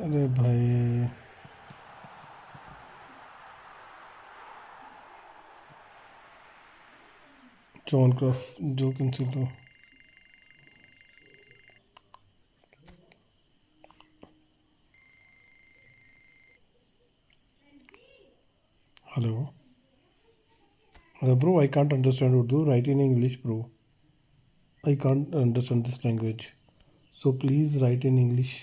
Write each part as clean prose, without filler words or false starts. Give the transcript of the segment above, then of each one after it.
अरे भाई जॉन क्रॉफ जो कैंसिल हो। Hello bro, I can't understand Urdu, right in English bro, I can't understand this language, so please write in English.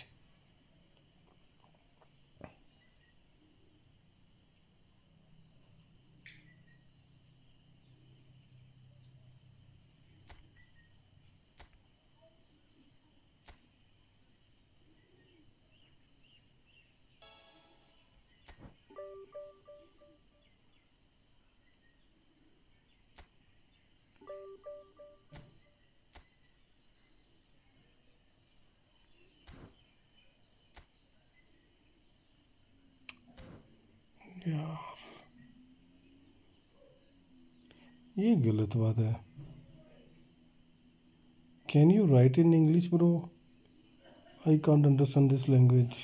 यार ये गलत बात है। Can you right in English bro, I can't understand this language.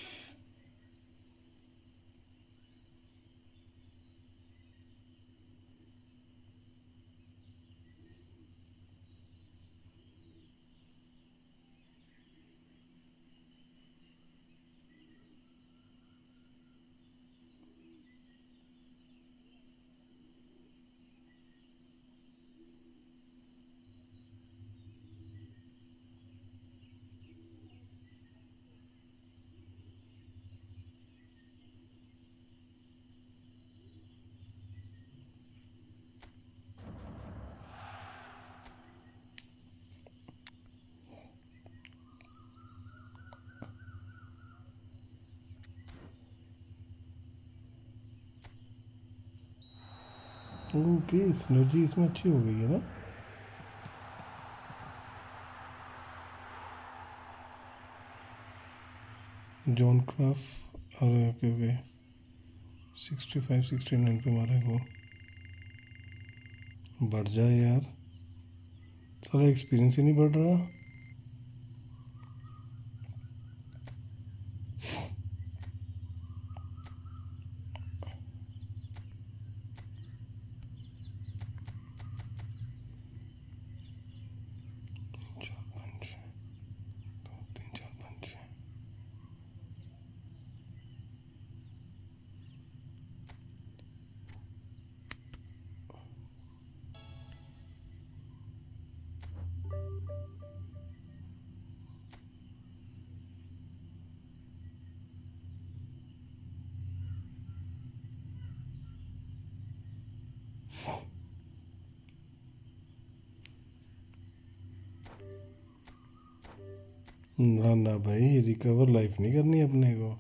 Okay, synergy इसमें अच्छी हो गई है ना। जॉन क्राफ्ट, अरे ओके ओके, 65-69 पे मारे वो। बढ़ जाए यार, सारा एक्सपीरियंस ही नहीं बढ़ रहा। चार पंच, दो तीन चार पंच। ना ना भाई, रिकवर लाइफ नहीं करनी अपने को।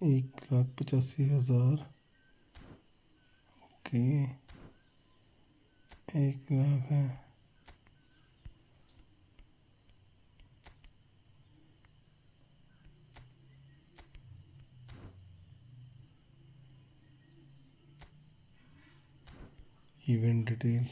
एक लाख 85,000, ओके, 1 लाख है। इवेंट डिटेल,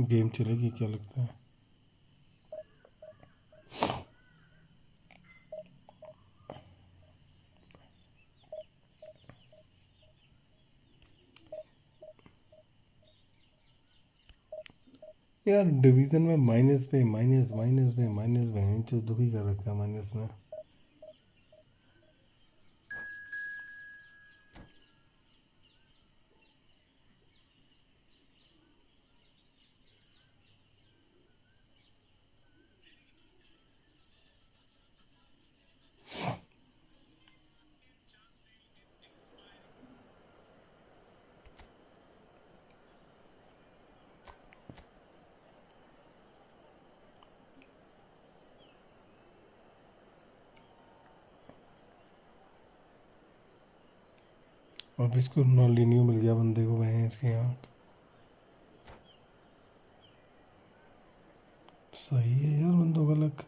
गेम चलेगी क्या लगता है? यार डिवीज़न में माइनस पे दुखी कर रखा है माइनस में। अब इसको रोनाल्डिनियो मिल गया बंदे को, वह इसके यहाँ सही है यार बंदों का लक।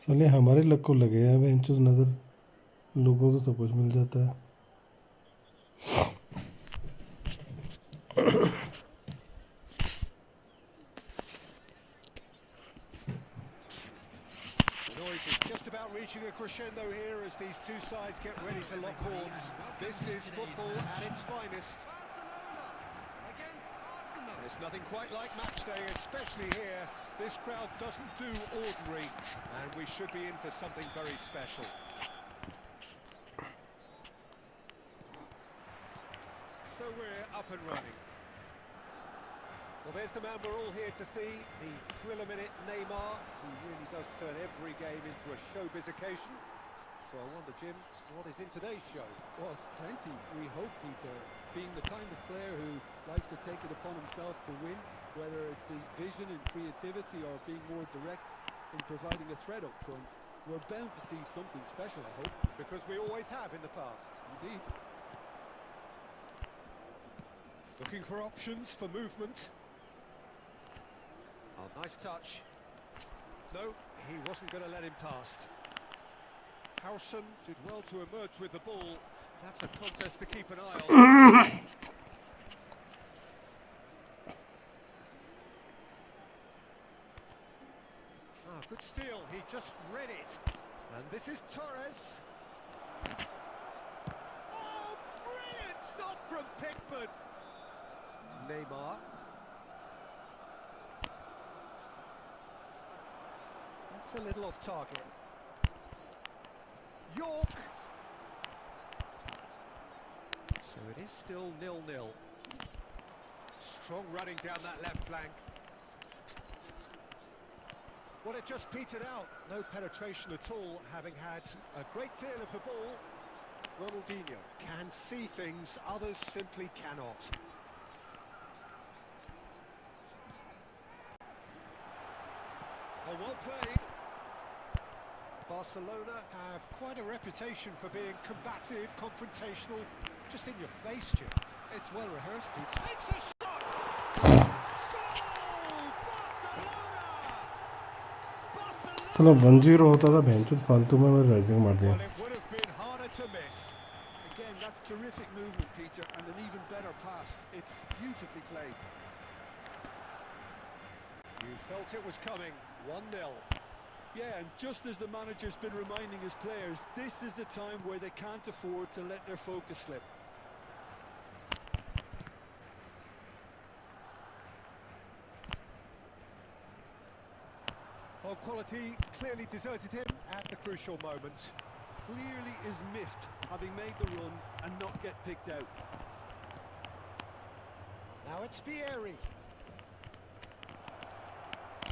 साले हमारे लक को लगे हैं बेंचों नज़र, लोगों को तो सब कुछ मिल जाता है। Is just about reaching a crescendo here as these two sides get ready to lock horns. This is football at its finest. There's nothing quite like match day, especially here. This crowd doesn't do ordinary, and we should be in for something very special. So we're up and running. Well, there's the man we're all here to see, the thriller-minute Neymar, who really does turn every game into a showbiz occasion. So I wonder, Jim, what is in today's show? Well, plenty, we hope, Peter. Being the kind of player who likes to take it upon himself to win, whether it's his vision and creativity or being more direct in providing a threat up front, we're bound to see something special, I hope. Because we always have in the past. Indeed. Looking for options for movement. Oh, nice touch. No, he wasn't going to let him past. Howson did well to emerge with the ball. That's a contest to keep an eye on. Ah, good steal. He just read it. And this is Torres. Oh, brilliant stop from Pickford. Neymar. That's a little off target. York. So it is still 0-0. Strong running down that left flank. Well, it just petered out. No penetration at all, having had a great deal of the ball. Ronaldinho can see things others simply cannot. Oh, well played. Barcelona have quite a reputation for being combative, confrontational, just in your face, Jim. It's well rehearsed, Pete. Takes a shot! Goal! Barcelona! चलो 1-0 होता था bench फालतू में मैं rising मार दिया। Well, it would have been harder to miss. Again, that's terrific movement, Peter, and an even better pass. It's beautifully played. You felt it was coming. 1-0. Yeah, and just as the manager's been reminding his players, this is the time where they can't afford to let their focus slip. Well, quality clearly deserted him at the crucial moment. Clearly is miffed, having made the run and not get picked out. Now it's Vieri.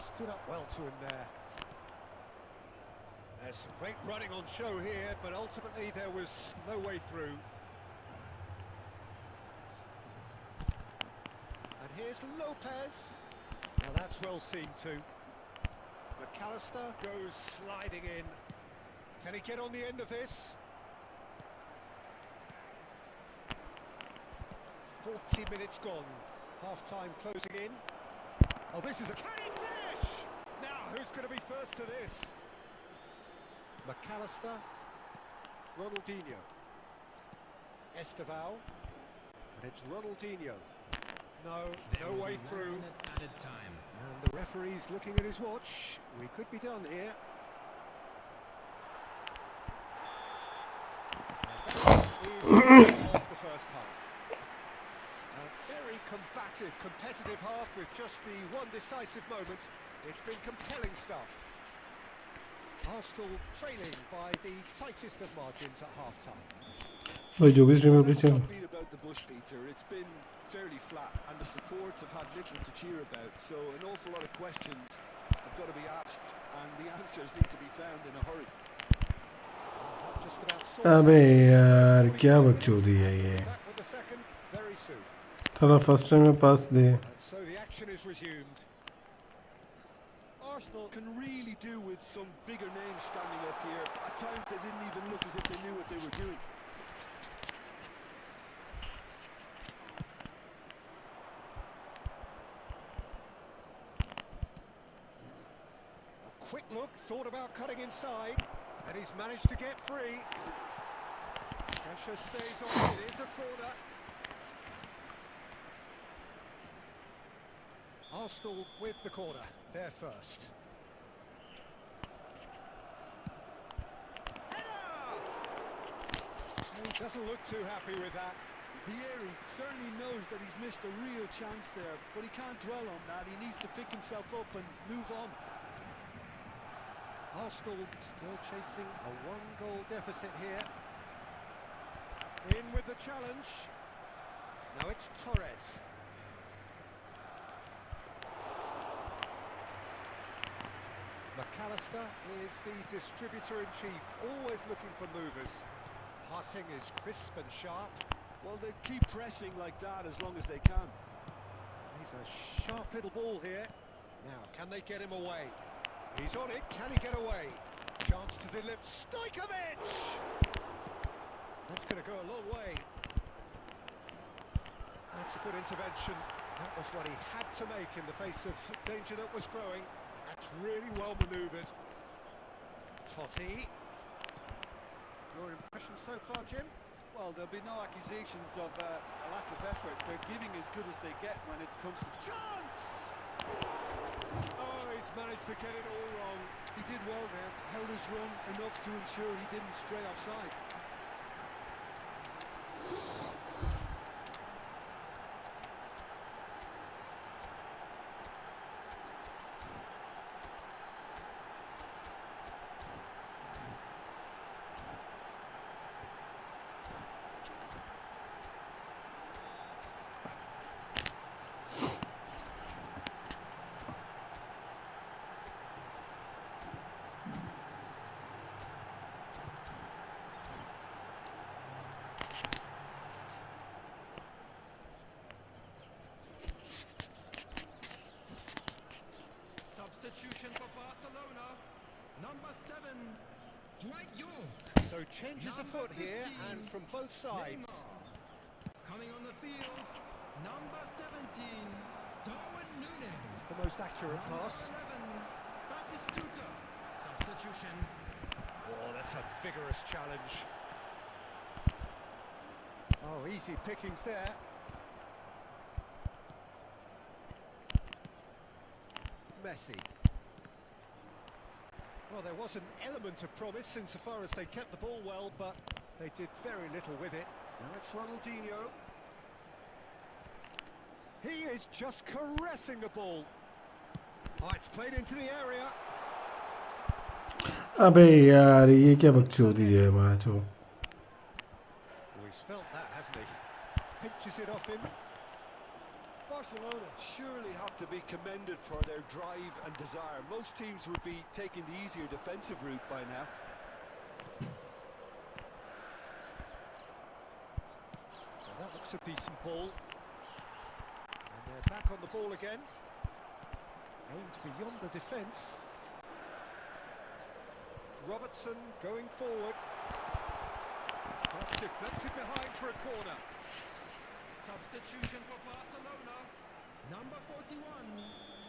Stood up well to him there. There's some great running on show here, but ultimately there was no way through. And here's Lopez. Now that's well seen too. McAllister goes sliding in. Can he get on the end of this? 40 minutes gone. Half-time closing in. Oh, this is a... Can he finish? Now, who's going to be first to this? McAllister. Ronaldinho. Esteval. And it's Ronaldinho. No way through. Added time. And the referee's looking at his watch. We could be done here. And that is off the first half. A very combative, competitive half with just the one decisive moment. It's been compelling stuff. Arsenal trailing by the tightest of margins at half-time. भाई जो भी streamer Let's पीछे not beat about the bush, Peter. It's been fairly flat, and the support have had little to cheer about. So an awful lot of questions have got to be asked, and the answers need to be found in a hurry. Just about अबे यार क्या बकचोदी है ये back with the second very soon. थोड़ा first time में पास दे And so the action is resumed. Arsenal can really do with some bigger names standing up here. At times they didn't even look as if they knew what they were doing. A quick look, thought about cutting inside, and he's managed to get free. Pressure stays on, it is a corner. Arsenal with the corner, they're first. Header! He doesn't look too happy with that. Vieri certainly knows that he's missed a real chance there, but he can't dwell on that. He needs to pick himself up and move on. Arsenal still chasing a one-goal deficit here. In with the challenge. Now it's Torres. McAllister is the distributor-in-chief, always looking for movers. Passing is crisp and sharp. Well, they keep pressing like that as long as they can. He's a sharp little ball here. Now, can they get him away? He's on it, can he get away? Chance to deliver. Stojkovic! That's going to go a long way. That's a good intervention. That was what he had to make in the face of danger that was growing. That's really well manoeuvred. Totti. Your impression so far, Jim? Well, there'll be no accusations of a lack of effort. They're giving as good as they get when it comes to Chance! Oh, he's managed to get it all wrong. He did well there, held his run enough to ensure he didn't stray offside. Substitution for Barcelona, number 7, Dwight York. So changes afoot here, and from both sides. Neymar. Coming on the field, number 17, Darwin Núñez. The most accurate Number pass. 11, Batistuta. Substitution. Oh, that's a vigorous challenge. Oh, easy pickings there. Messi. Well, there was an element of promise insofar as they kept the ball well, but they did very little with it. Now it's Ronaldinho. He is just caressing the ball. Oh, it's played into the area. अबे यार ये क्या बकचोदी है match हो Oh, he's felt that, hasn't he? Pinches it off him. Barcelona surely have to be commended for their drive and desire. Most teams would be taking the easier defensive route by now. Well, that looks a decent ball. And they're back on the ball again. Aimed beyond the defence. Robertson going forward. That's deflected behind for a corner. Substitution for Barcelona, number 41.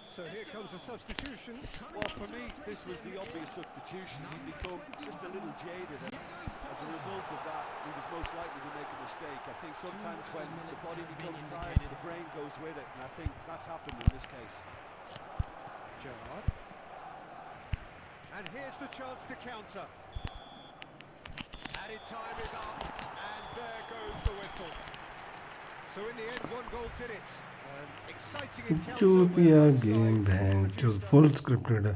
So here comes a substitution. Well, for me, this was the obvious substitution. He'd become just a little jaded, and as a result of that, he was most likely to make a mistake. I think sometimes when the body becomes tired, the brain goes with it, and I think that's happened in this case. Gerrard. And here's the chance to counter. Added time is up, and there goes the whistle. So in the end, one goal did it. An exciting encounter. चूतिया game भैंस जो full scripted है.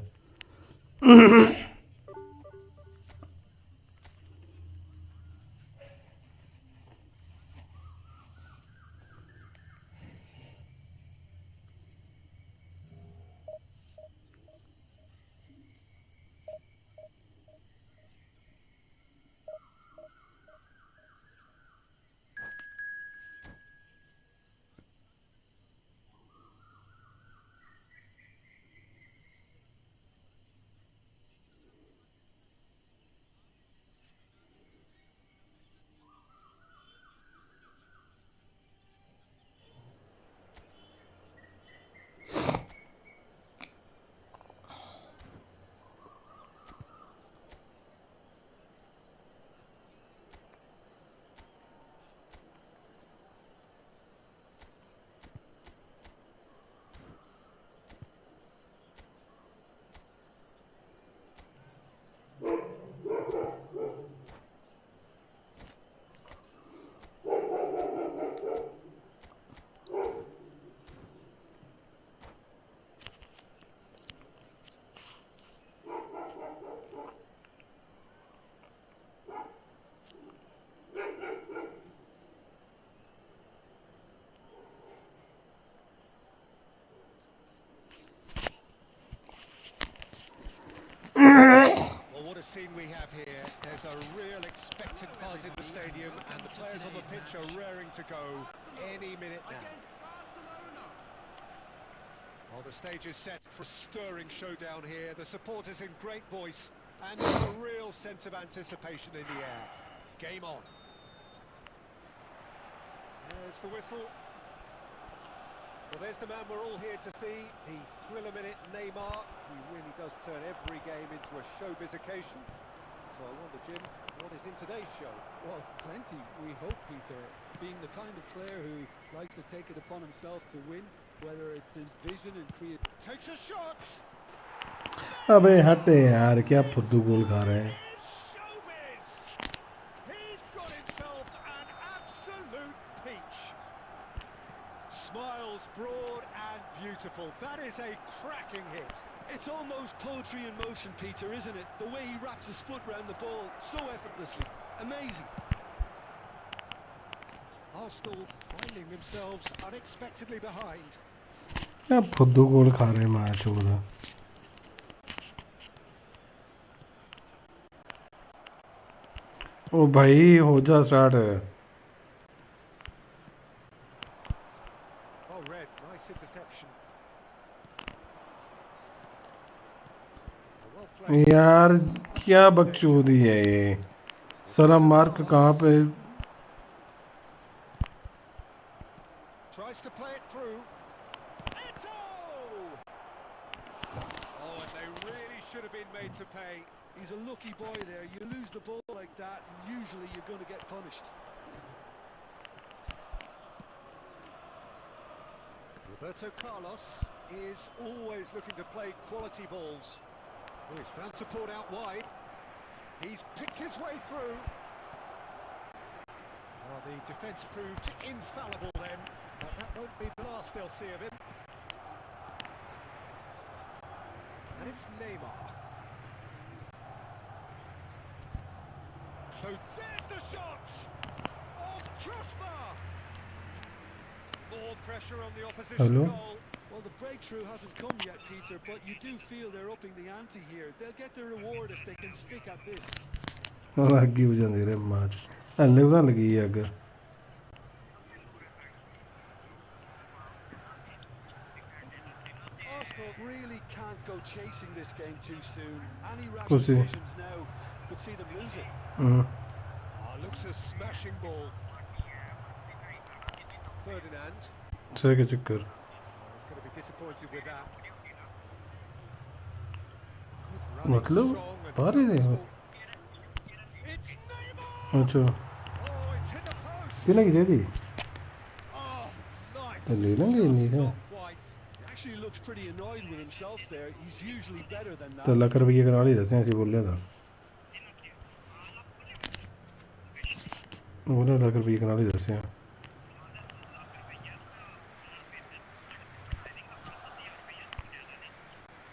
Well, what a scene we have here. There's a real expected buzz in the stadium, and the players on the pitch are raring to go any minute now. Well, the stage is set for a stirring showdown here. The supporters in great voice, and there's a real sense of anticipation in the air. Game on. There's the whistle. Well, there's the man we're all here to see, the thriller-minute Neymar. He really does turn every game into a showbiz occasion. So I wonder, Jim, what is in today's show? Well, plenty, we hope, Peter. Being the kind of player who likes to take it upon himself to win, whether it's his vision and creativity. Takes a shot! अबे हटे यार क्या फुद्दू गोल खा रहे हैं. It's showbiz! He's got himself an absolute peach. Smiles broad and beautiful. That is a cracking hit. It's almost poetry in motion, Peter, isn't it? The way he wraps his foot round the ball so effortlessly. Amazing. Arsenal finding themselves unexpectedly behind. क्या फुद्दू गोल खा रहे हैं match उधर. ओ भाई हो जा start. Oh, Red, nice interception. Well played. यार क्या बकचोदी है ये. साला मार्क कहाँ पे. Tries to play it through. Eto! Oh, and they really should have been made to pay. He's a lucky boy there. You lose the ball like that, and usually you're going to get punished. Roberto Carlos is always looking to play quality balls. Oh, he's found support out wide. He's picked his way through. Oh, the defence proved infallible then, but that won't be the last they'll see of him. And it's Neymar. So there's the shot! Oh, crossbar! More pressure on the opposition Hello? goal. Well, the breakthrough hasn't come yet, Peter, but you do feel they're upping the ante here. They'll get their reward if they can stick at this. अग्गी हो जाती है match. हल्ले बता लगी है अगर. Arsenal really can't go chasing this game too soon. Any rash We'll see. decisions now could see them lose it. Oh, looks a smashing ball. Ferdinand. सही के चक्कर. He's going to be disappointed with that. Good running, मतलब strong and पा रहे थे. purposeful. It's Neymar! अच्छा Oh, it's hit the post. कितने की चाहिए थी. Oh, nice. ले लेंगे नहीं है. Not quite. actually looks pretty annoyed with himself there. He's usually better than that. तो लाख रुपये के नाल ही दसे ऐसे बोल था बोले लाख रुपये के नाल ही दसे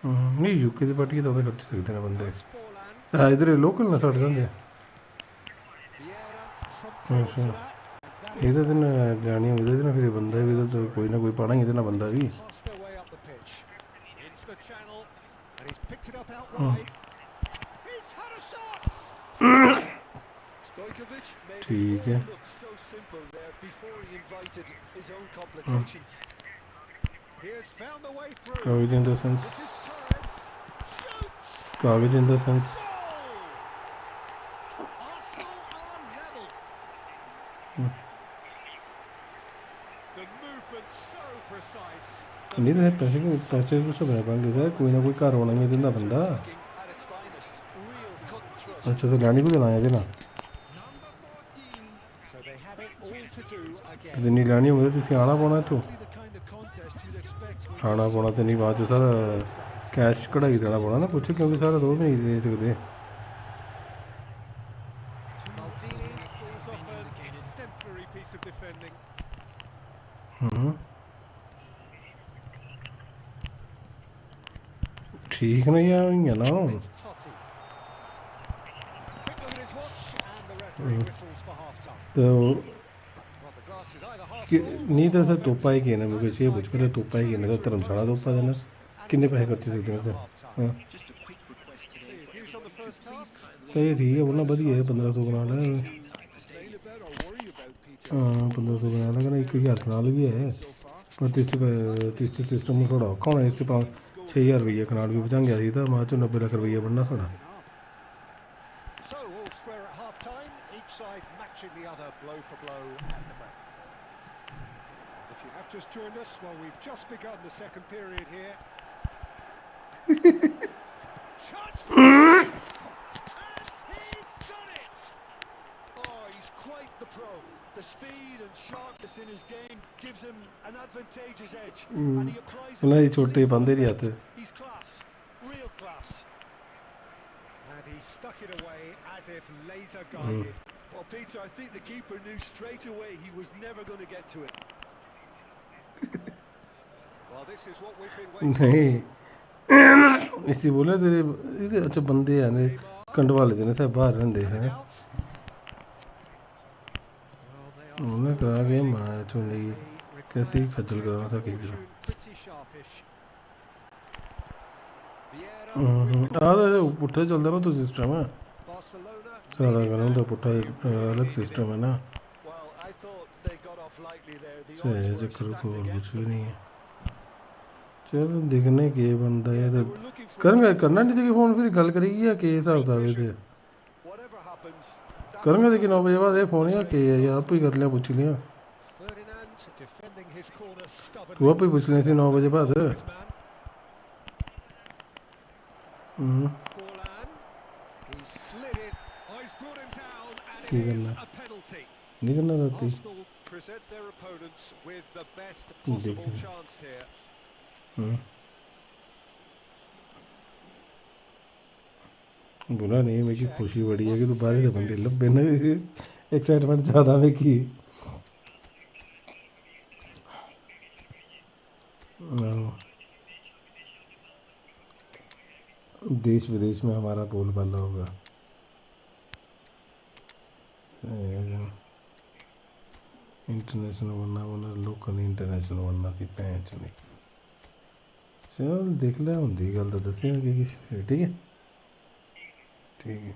नहीं यूके की पार्टी तो खर्च सकते हैं बंदे इधर लोकल ना साढ़े जाते अच्छा इधर दिन जानी इधर दिन फिर बंदा भी तो कोई ना कोई पाना ही इधर ना बंदा भी ठीक है कागज इन द सेंस कागज इन द सेंस नहीं तो पैसे तो सब बना पाएंगे सर कोई ना कोई घर होना ही देना बंदा अच्छा तो लैनी को देना है देना जिन्नी लैनी होगी तो आना पौना तो आना पौना तो नहीं बाद सर कैश कढ़ाई देना पौना ना कुछ क्योंकि सारा दो नहीं दे सकते ठीक नहीं है ना तो नहीं तो सर तोपा ही कहना मुझे चाहिए कुछ पहले तोपा ही कहना तो धर्मशाला तोपा देना कितने पैसे खर्च सकते हैं सर हाँ तो ये ठीक है बोलना बढ़िया है 1500 बना ला हाँ 1500 बना ला एक 1000 कनाल भी है पर तीसरे सिस्टम में थोड़ा औखा होना इससे 6000 रुपये कनाल भी बचा गया थी तो मां चो 90 लाख रुपया बनना साढ़ा Just joined us. Well, we've just begun the second period here. Chance for and he's done it. Oh, he's quite the pro. The speed and sharpness in his game gives him an advantageous edge, and he applies it. He's class, real class. And he stuck it away as if laser guided. Well, Peter, I think the keeper knew straight away he was never going to get to it. Well, this is what we've been waiting नहीं इसी बोले तेरे इधर अच्छा बंदे हैं ने कंडवा लेते हैं सब बाहर रहते हैं उन्हें कहा कि मैच होने की कैसे खजल करवा सके तो पुट्ठा चलता ना तो सिस्टम है सारा करना तो पुट्ठा अलग सिस्टम है ना सही करो तो कुछ भी नहीं है चलो देखने के बंदा है तो करेंगे करना नहीं चाहिए फोन फिर गल करेगी या के हिसाब किताब है करेंगे लेकिन 9 बजे बाद ये फोन या के या आप ही कर लिया पूछ लिया तू आप ही पूछ लिया 9 बजे बाद ठीक है ना नहीं करना रहती बुरा नहीं मेरी खुशी बड़ी है कि दोबारा से बंदे लब्बे ना एक्साइटमेंट ज़्यादा में की देश विदेश में हमारा बोलबाला होगा इंटरनेशनल बनना लोकल इंटरनेशनल बनना थी पैंच नहीं चल देख लिया होंगी गल तो दसिया ठीक है ठीक है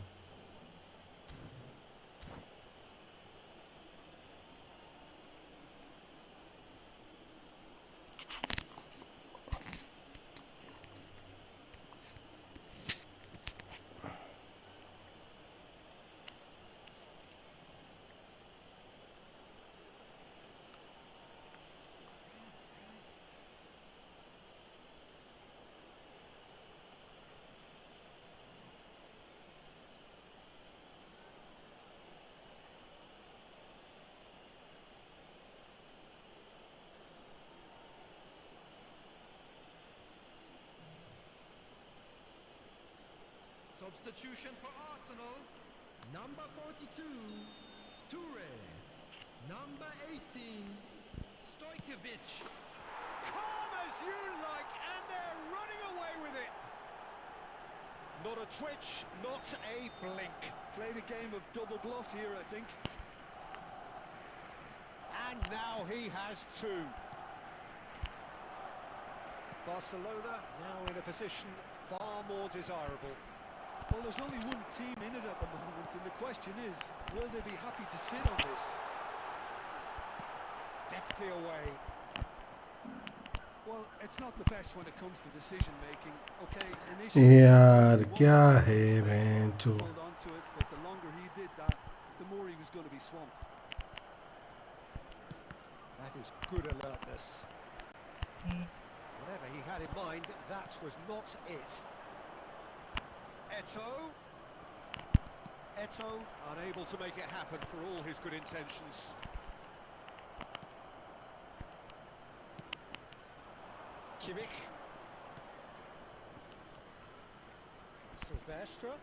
Substitution for Arsenal. Number 42, Toure. Number 18, Stojkovic. Calm as you like, and they're running away with it. Not a twitch, not a blink. Played a game of double bluff here, I think. And now he has two. Barcelona now in a position far more desirable. Well, there's only one team in it at the moment, and the question is, will they be happy to sit on this? Deftly away. Well, it's not the best when it comes to decision making. Okay, initially यार क्या है बेंचो hold on to it, but the longer he did that, the more he was going to be swamped. That is good alertness. Whatever he had in mind, that was not it. Eto'o unable to make it happen for all his good intentions. Kimmich. Silvestre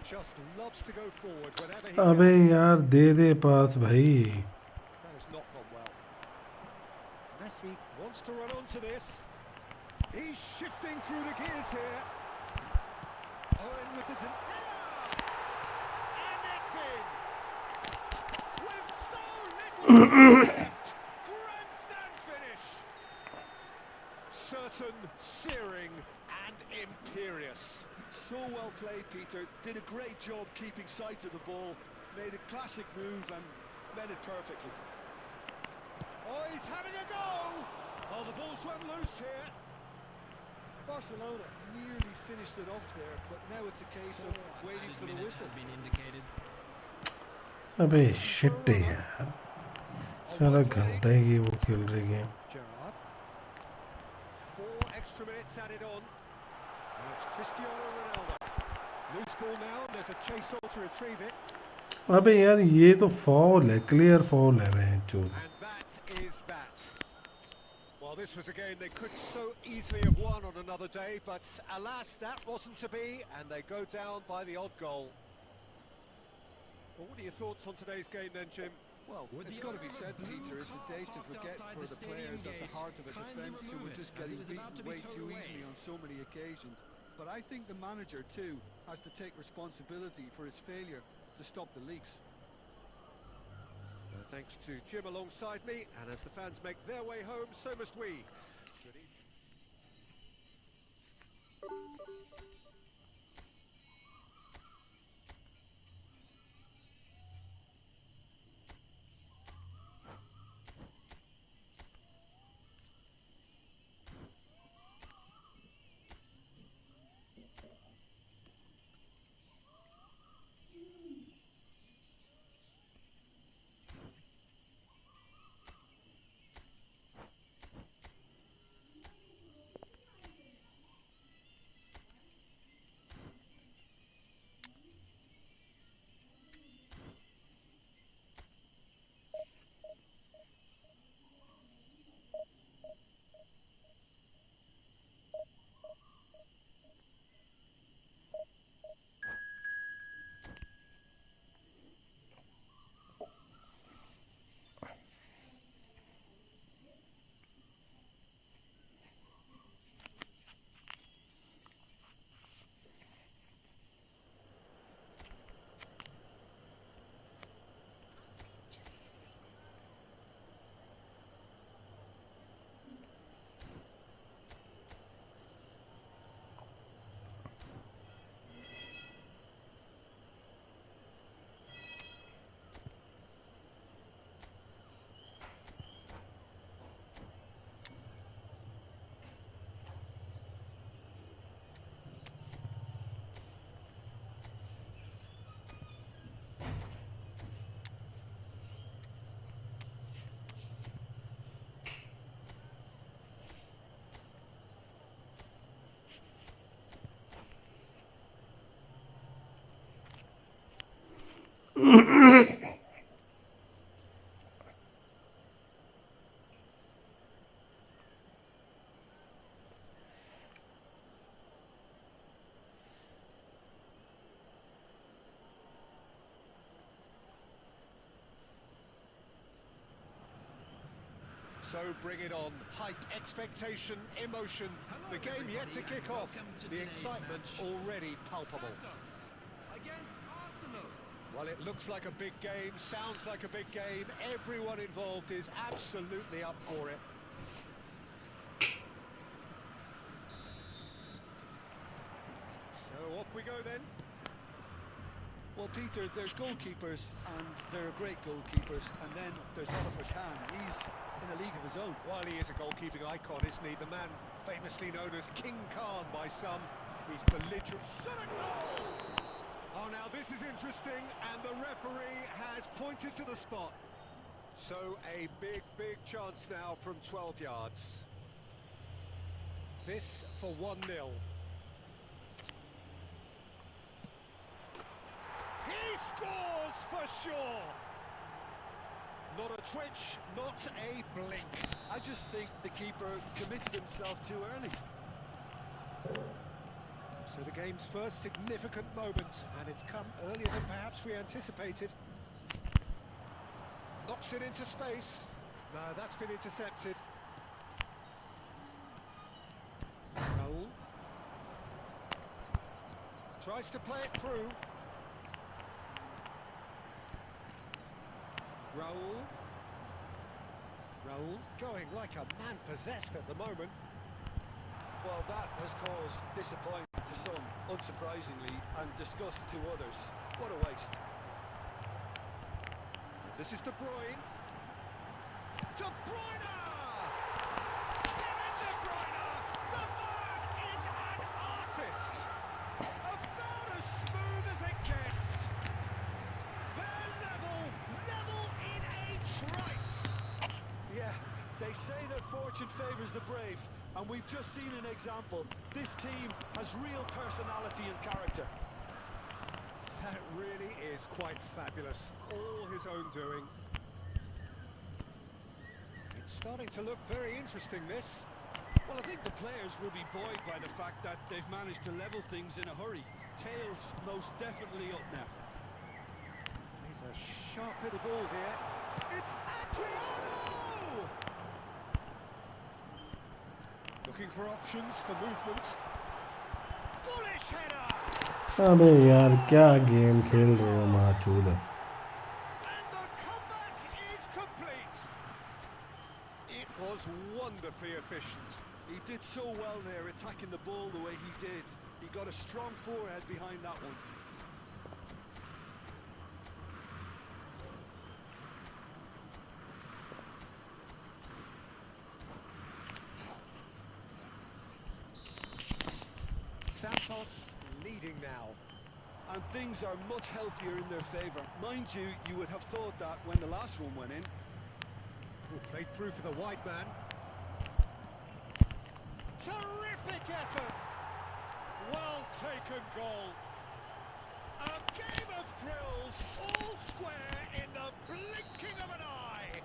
just loves to go forward whenever he अबे can. यार दे दे पास भाई That has not gone well. Messi wants to run onto this. He's shifting through the gears here. Owen with the... And it's in! With so little left! Grandstand finish! Certain, searing and imperious. So well played, Peter. Did a great job keeping sight of the ball. Made a classic move and met it perfectly. Oh, he's having a go! Oh, the ball's run loose here. Barcelona nearly finished it off there, but now it's a case of waiting for the whistle. Has been indicated. अबे shit यार सारा घंटा ही वो खेल रही game Gerrard. 4 extra minutes added on. Now it's Cristiano Ronaldo. Loose ball now, there's a chase on to retrieve it. अबे यार ये तो फॉल है क्लियर फॉल है बेंचो And that is that. Well, this was a game they could so easily have won on another day, but alas, that wasn't to be, and they go down by the odd goal. Well, what are your thoughts on today's game then, Jim? Well, it's got to be said, Peter, it's a day to forget for the players at the heart of a defence who were just getting beaten way too easily on so many occasions. But I think the manager, too, has to take responsibility for his failure to stop the leaks. Thanks to Jim alongside me, and as the fans make their way home, so must we. Good evening. So bring it on. Hype, expectation, emotion. The game yet to kick off. The excitement already palpable. Against Arsenal. Well, it looks like a big game, sounds like a big game. Everyone involved is absolutely up for it. So off we go then. Well, Peter, there's goalkeepers, and there are great goalkeepers, and then there's Oliver Kahn. He's in a league of his own. While he is a goalkeeping icon, isn't he? The man famously known as King Khan by some. He's belligerent. Shot a goal! Oh, now this is interesting, and the referee has pointed to the spot. So a big, big chance now from 12 yards. This for 1-0. He scores for sure! Not a twitch, not a blink. I just think the keeper committed himself too early. So the game's first significant moment, and it's come earlier than perhaps we anticipated. Knocks it into space. No, that's been intercepted. Raul tries to play it through. Raul going like a man possessed at the moment. Well, that has caused disappointment to some, unsurprisingly, and disgust to others. What a waste. And this is De Bruyne. De Bruyne! Kevin De Bruyne! The man is an artist! About as smooth as it gets. They're level in a trice. Yeah, they say that fortune favours the brave, and we've just seen an example. This team has real personality and character. That really is quite fabulous. All his own doing. It's starting to look very interesting, this. Well, I think the players will be buoyed by the fact that they've managed to level things in a hurry. Tails most definitely up now. He's a sharp little ball here. It's Adriano! Looking for options for movement. Bullish header! अबे यार क्या game खेल रहे हो माचूद. And the comeback is complete. It was wonderfully efficient. He did so well there, attacking the ball the way he did. He got a strong forehead behind that one. Santos leading now. And things are much healthier in their favour. Mind you, you would have thought that when the last one went in. Ooh, played through for the wide man. Terrific effort! Well taken goal. A game of thrills, all square in the blinking of an eye.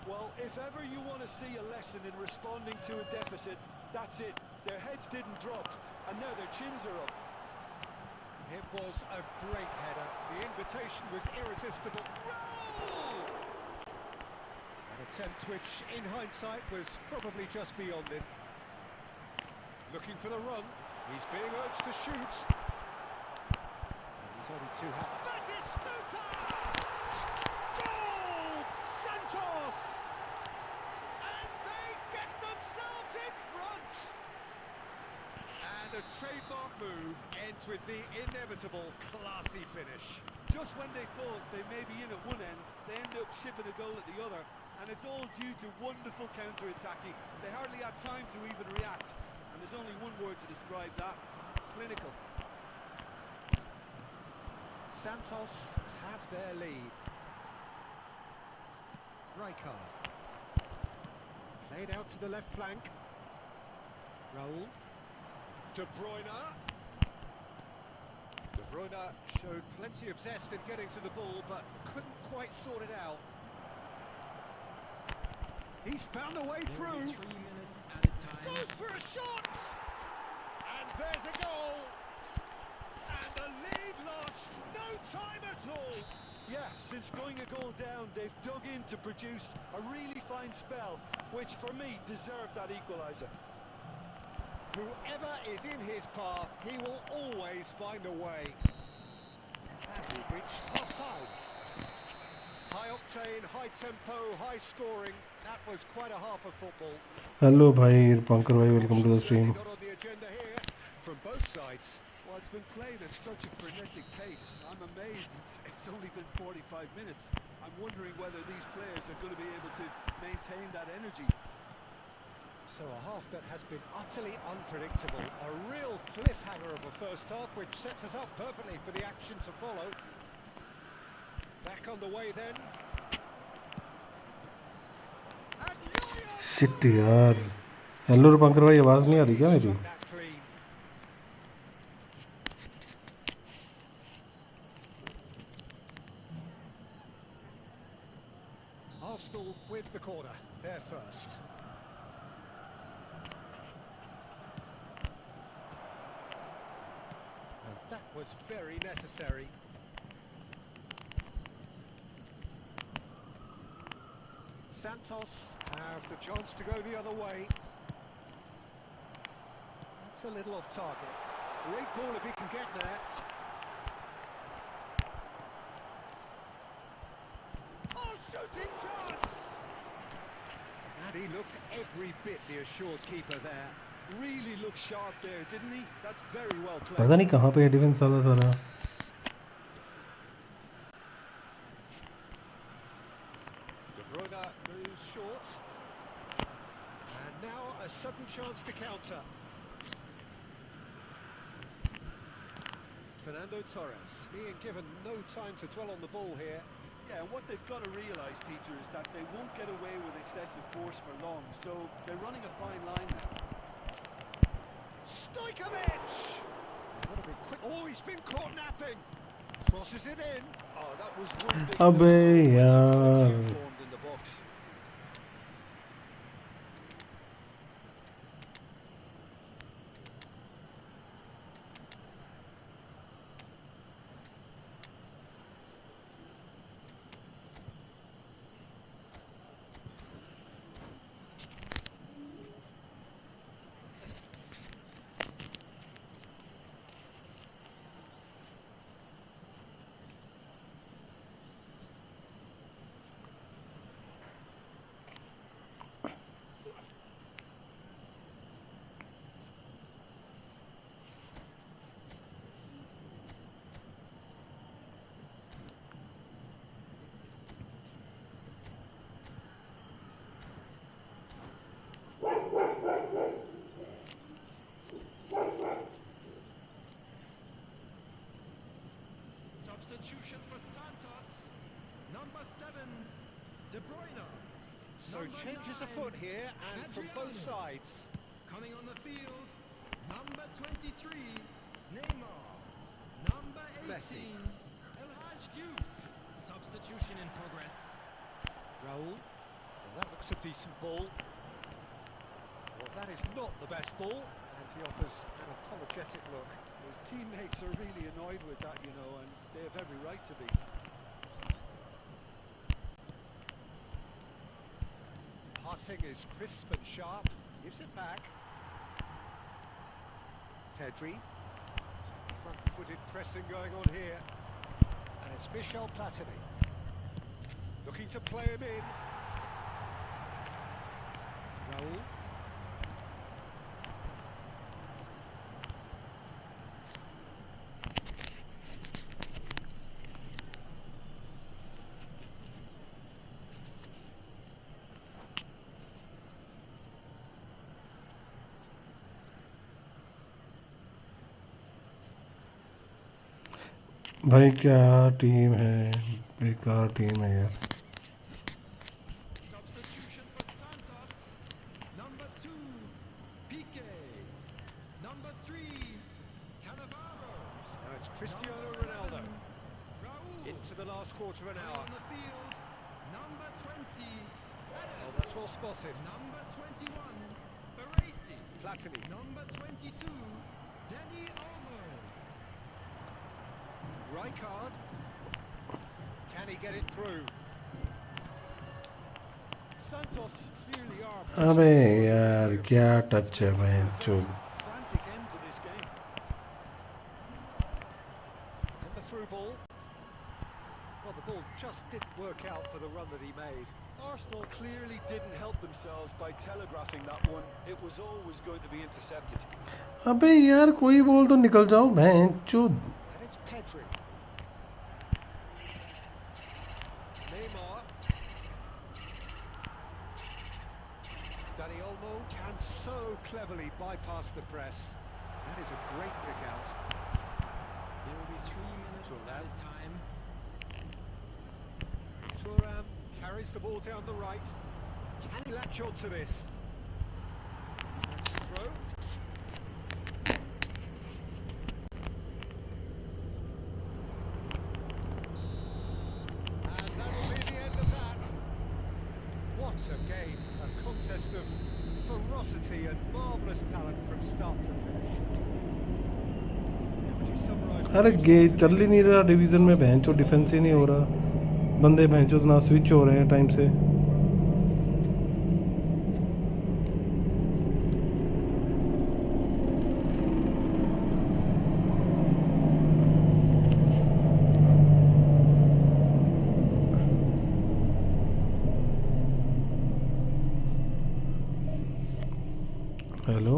Well, if ever you want to see a lesson in responding to a deficit, that's it. Their heads didn't drop, and now their chins are up. It was a great header. The invitation was irresistible. Roll! An attempt which, in hindsight, was probably just beyond him. Looking for the run. He's being urged to shoot. And he's only too happy. Batistuta! Goal! Santos! And they get themselves in front! And a trademark move ends with the inevitable classy finish. Just when they thought they may be in at one end, they end up shipping a goal at the other, and it's all due to wonderful counter-attacking. They hardly had time to even react, and there's only one word to describe that: clinical. Santos have their lead. Rijkaard. Played out to the left flank. Raul. De Bruyne. De Bruyne showed plenty of zest in getting to the ball, but couldn't quite sort it out. He's found a way through. 3 minutes at a time. Goes for a shot! And there's a goal! And the lead lost no time at all! Yeah, since going a goal down, they've dug in to produce a really fine spell, which for me deserved that equaliser. Whoever is in his path, he will always find a way. And we've reached half-time. High octane, high tempo, high scoring. That was quite a half of football. Hello bhai, Pankar bhai, welcome to the stream. Not on the agenda here from both sides. Well, it's been played at such a frenetic pace. I'm amazed it's only been 45 minutes. I'm wondering whether these players are going to be able to maintain that energy. So a half that has been utterly unpredictable. A real cliffhanger of a first half, which sets us up perfectly for the action to follow. Back on the way then. And Shit यार. Hello Pankar bhai, आवाज नहीं आ रही क्या मेरी? that clean. Arsenal with the corner, there first. And that was very necessary. Santos have the chance to go the other way. That's a little off target. Great ball if he can get there. Oh, shooting chance! And he looked every bit the assured keeper there. Really looked sharp there, didn't he? That's very well played. पता नहीं कहाँ पे है defence वाला सारा. De Bruyne moves short. And now a sudden chance to counter. Fernando Torres being given no time to dwell on the ball here. Yeah, and what they've got to realise, Peter, is that they won't get away with excessive force for long, so they're running a fine line now. Stojkovic! What a big quick... Oh, he's been caught napping. Crosses it in. Oh, that was one big अबे यार. formed in the box. Substitution for Santos. Number 7, De Bruyne. So Number changes 9, afoot here, and from both Adriano. sides. Coming on the field, number 23, Neymar. Number 18, Messi. El Hadj Diouf. Substitution in progress. Raul. Well, that looks a decent ball. Well, that is not the best ball, and he offers an apologetic look. His teammates are really annoyed with that, you know, and they have every right to be. Passing is crisp and sharp. Gives it back. Pedri. Some front-footed pressing going on here. And it's Michel Platini. Looking to play him in. Raul. भाई क्या team है, बेकार team है यार. Substitution for Santos. Number 2, Piqué. Number 3, Cannavaro. Now it's Cristiano Number Ronaldo. 11, Raul. Into the last quarter of an Coming hour. on the field, number 20, Oh, Adams. that's well spotted. Number 21, Baresi. Platini. Number 22, Dani Olmo. Rijkaard. Can he get it through? Santos clearly are अबे यार क्या touch है भाई चो frantic end to this game. And the through ball. Well, the ball just didn't work out for the run that he made. Arsenal clearly didn't help themselves by telegraphing that one. It was always going to be intercepted. अबे यार कोई ball तो निकल जाओ बहन चो And it's Pedri. Neymar. Dani Olmo can so cleverly bypass the press. That is a great pick out. There will be 3 minutes added time. Thuram carries the ball down the right. Can he latch on to this? That's the throw. And that will be the end of that. What a game. A contest of ferocity and marvellous talent from start to finish. How would you summarise? अरे गे चल ही नहीं रहा division में बहन चो defence ही नहीं हो रहा बंदे बहन चो ना स्विच हो रहे हैं टाइम से hello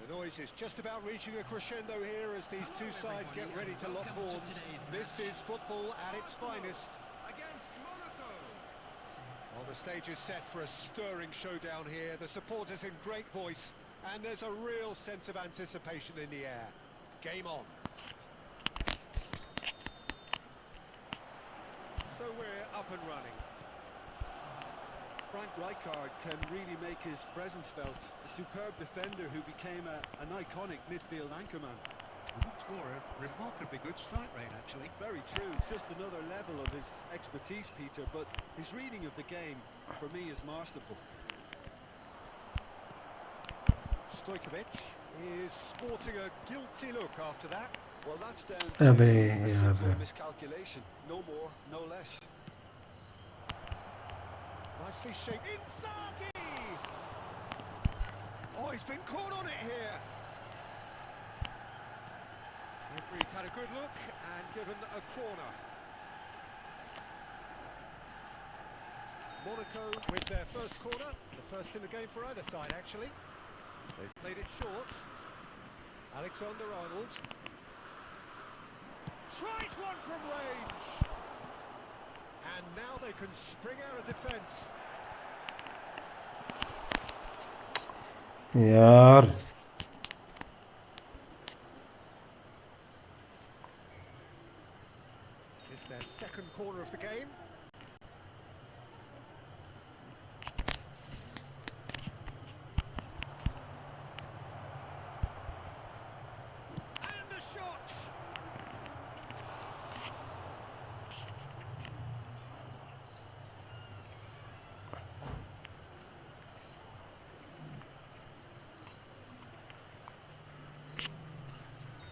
The noise is just about reaching a crescendo here as these two sides get ready to lock horns. This is football at its finest. Against Monaco. Well, the stage is set for a stirring showdown here. The supporters in great voice, and there's a real sense of anticipation in the air. Game on. So we're up and running. Frank Rijkaard can really make his presence felt. A superb defender who became an iconic midfield anchorman. What's more, a remarkably good strike rate, actually. Very true, just another level of his expertise, Peter, but his reading of the game, for me, is masterful. Stojkovic is sporting a guilty look after that. Well, that's down to अबे a simple यार miscalculation. No more, no less. Nicely shaped. Inzaghi! Oh, he's been caught on it here. Referee's had a good look and given a corner. Monaco with their first corner, the first in the game for either side, actually. They've played it short. Alexander-Arnold tries one from range. And now they can spring out of defence. यार It's their second corner of the game. And the shot!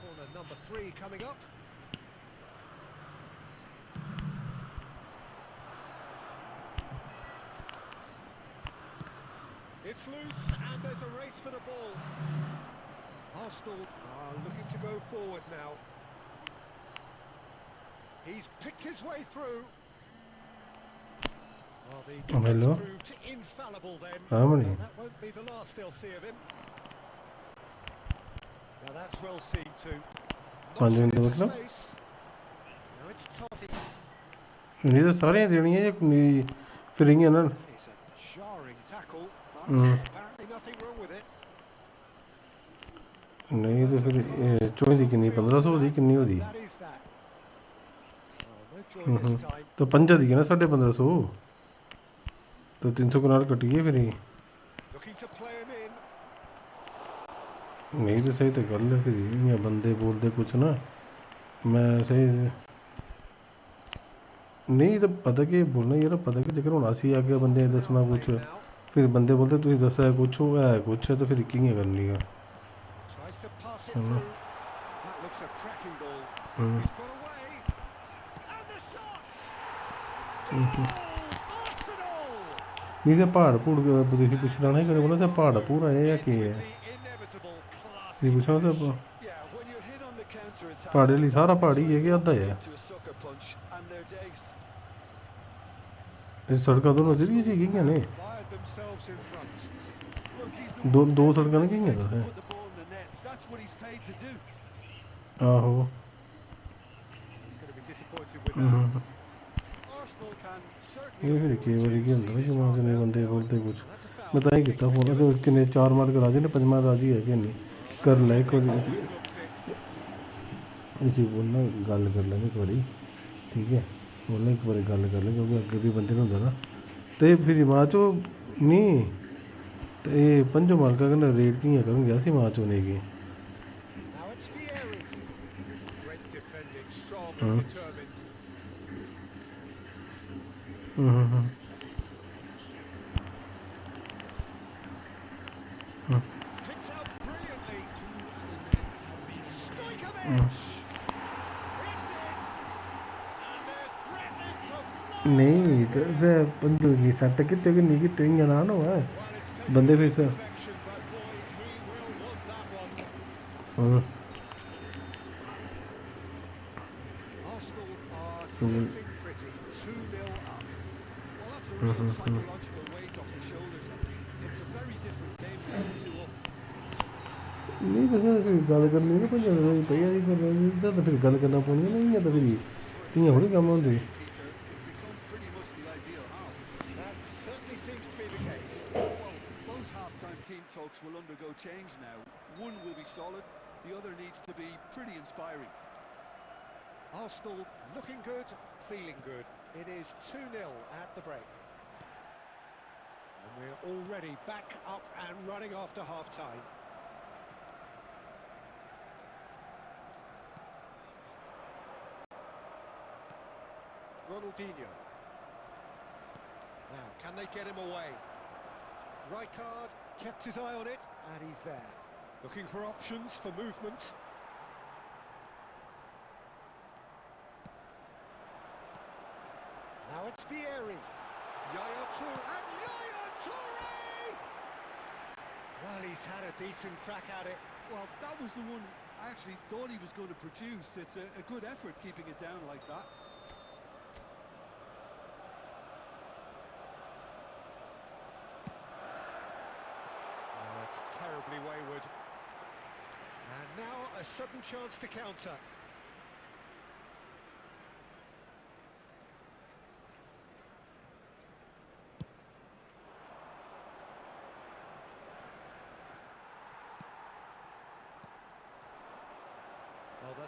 Corner number 3 coming up. It's loose and there's a race for the ball. Arsenal are looking to go forward now. He's picked his way through. Well, the defense hello. proved infallible then. How many? Well, that won't be the last they'll see of him. Now that's well seen too. Five Knocks it minutes into मतलब? space. Now it's Totti. नहीं तो सारे देनी है ये फिर इंगे ना It's a jarring tackle, but apparently nothing wrong with it. नहीं तो फिर 24 दी किन्नी 1500 दी किन्नी होदी That is that. Oh, no joy this time. तो 5 दी है ना 1550 तो 300 कनाल कटिए फिर ही Looking to play him in. नहीं तो सही तो गल है फिर ये बंदे बोलते कुछ ना मैं सही नहीं तो पता कि बोलना ये ना पता कि जेकर होना सी आगे बंदे दसना कुछ फिर बंदे बोलते तुम दसा है कुछ है तो फिर किंग करनी का Tries to pass it through. That looks a cracking ball. He's got away. And the shot! Goal! Arsenal! नहीं तो पहाड़ पूड़ तुम पूछना नहीं करे बोला तो पहाड़ पूरा है या कि है The inevitable class. ये पूछना तो Yeah, when you're hit on the counter-attack, पहाड़े लिए सारा पहाड़ी है कि आधा है to a sucker punch, and they're dazed. ये सड़का दोनों जरिए जी क्या नहीं Fired themselves in front. Look, he's the दो one दो that सड़का नहीं expects क्या to है put the ball in the net. That's what he's paid to do. आहो He's going to be disappointed with that. Arsenal can ये certainly फिर afford कई बार to क्या see होता है this कि वहाँ से नहीं half बंदे end बोलते कुछ That's a foul. मैं तो ही कितना फोन तो किन्ने 4 मार के राजी ने 5 मार राजी है कि नहीं कर ले एक बार Always looked it. इसी बोलना गल कर लेंगे एक बारी ठीक है बोलना एक बारी गल कर लें क्योंकि अगे भी बंदे होंगे ना तो ये फिर मैच नहीं तो ये पंजो मालका कहना रेट की करूँ गया सी मैच होने की Now it's Vieri. Great defending, strong and determined. Picked out brilliantly. Stojkovic! It's in! And they're threatening to blow. नहीं तो फिर पंजो की सट कितने की नहीं कितने ही ना हो है Well, it's taken बंदे फिर से perfection, but boy, he will want that one. Arsenal are sitting pretty, 2-0 up. Well, that's a real psychological weight off the shoulders, I think. It's a very different game when you're 2 up. नहीं तो फिर गल करनी ना पंजो भैया जी कर तो फिर गल करना पौनी नहीं है तो फिर इयां थोड़ी कम होंदी Peter, it's become pretty much the ideal half. That certainly seems to be the case. Well, both half-time team talks will undergo change now. One will be solid, the other needs to be pretty inspiring. Arsenal looking good, feeling good. It is 2-0 at the break. And we're already back up and running after half-time. Ronaldinho. Now, can they get him away? Rijkaard kept his eye on it, and he's there. Looking for options for movement. Now it's Vieri. Yaya Toure. And Yaya Toure! Well, he's had a decent crack at it. Well, that was the one I actually thought he was going to produce. It's a good effort keeping it down like that. Oh, it's terribly wayward. And now a sudden chance to counter.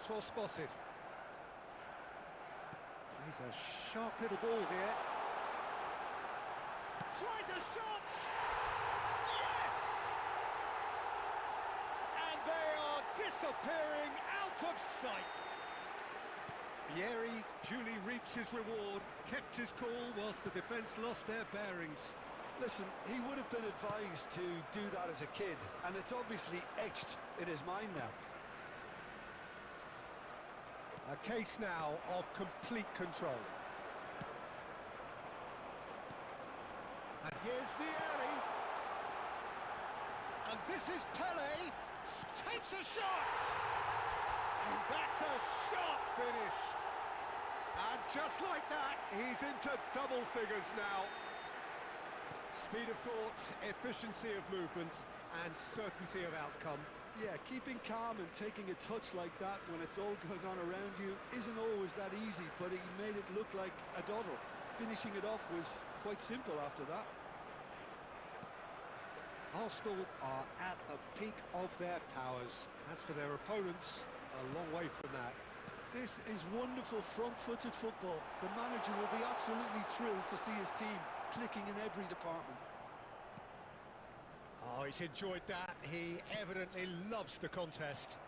That's well spotted. He's a sharp little ball here. Tries a shot! Yes! And they are disappearing out of sight. Vieri duly reaps his reward, kept his cool whilst the defence lost their bearings. Listen, he would have been advised to do that as a kid, and it's obviously etched in his mind now. A case now of complete control. And here's Vieri. And this is Pele. Takes a shot! And that's a sharp finish. And just like that, he's into double figures now. Speed of thought, efficiency of movement, and certainty of outcome. Yeah, keeping calm and taking a touch like that when it's all going on around you isn't always that easy, but he made it look like a doddle. Finishing it off was quite simple after that. Arsenal are at the peak of their powers. As for their opponents, a long way from that. This is wonderful front-footed football. The manager will be absolutely thrilled to see his team clicking in every department. Oh, he's enjoyed that. He evidently loves the contest.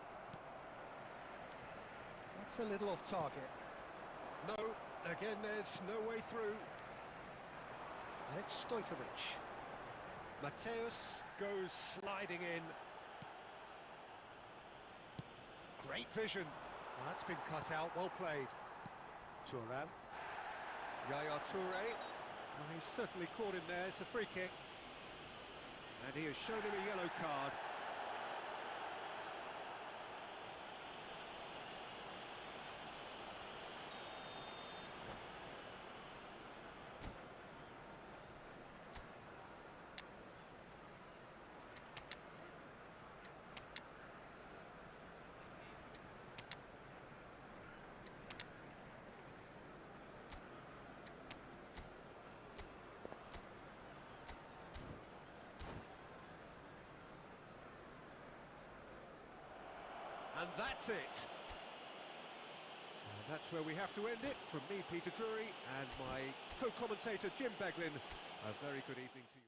That's a little off target. No, again, there's no way through. And it's Stojkovic. Mateus goes sliding in. Great vision. That's been cut out, well played. Thuram. Yaya Toure. Well, he's certainly caught him there, it's a free kick. And he has shown him a yellow card. And that's it. And that's where we have to end it. From me, Peter Drury, and my co-commentator, Jim Beglin, a very good evening to you.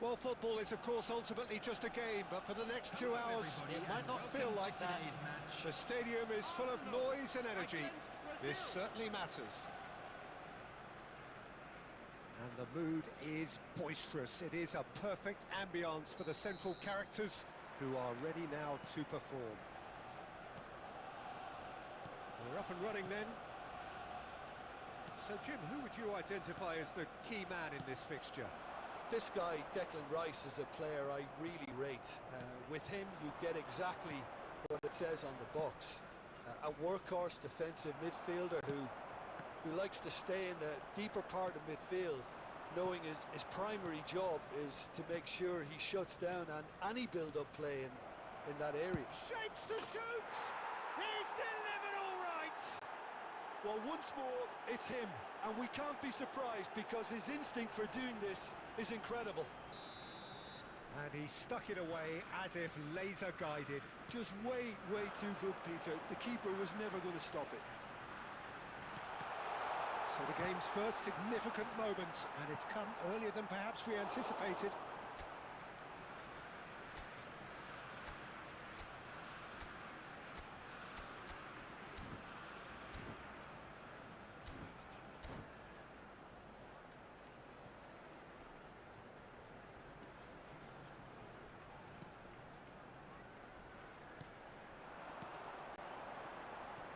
Well, football is, of course, ultimately just a game, but for the next 2 hours, it might not feel like that. The stadium is full of noise and energy. This certainly matters. And the mood is boisterous. It is a perfect ambience for the central characters who are ready now to perform. We're up and running then. So, Jim, who would you identify as the key man in this fixture? This guy, Declan Rice, is a player I really rate. With him, you get exactly what it says on the box. A workhorse defensive midfielder who who likes to stay in the deeper part of midfield, knowing his primary job is to make sure he shuts down any build-up play in that area. Shapes to shoot! He's delivered all right! Well, once more, it's him, and we can't be surprised because his instinct for doing this is incredible. And he stuck it away as if laser-guided. Just way too good, Peter. The keeper was never going to stop it. So the game's first significant moment, and it's come earlier than perhaps we anticipated.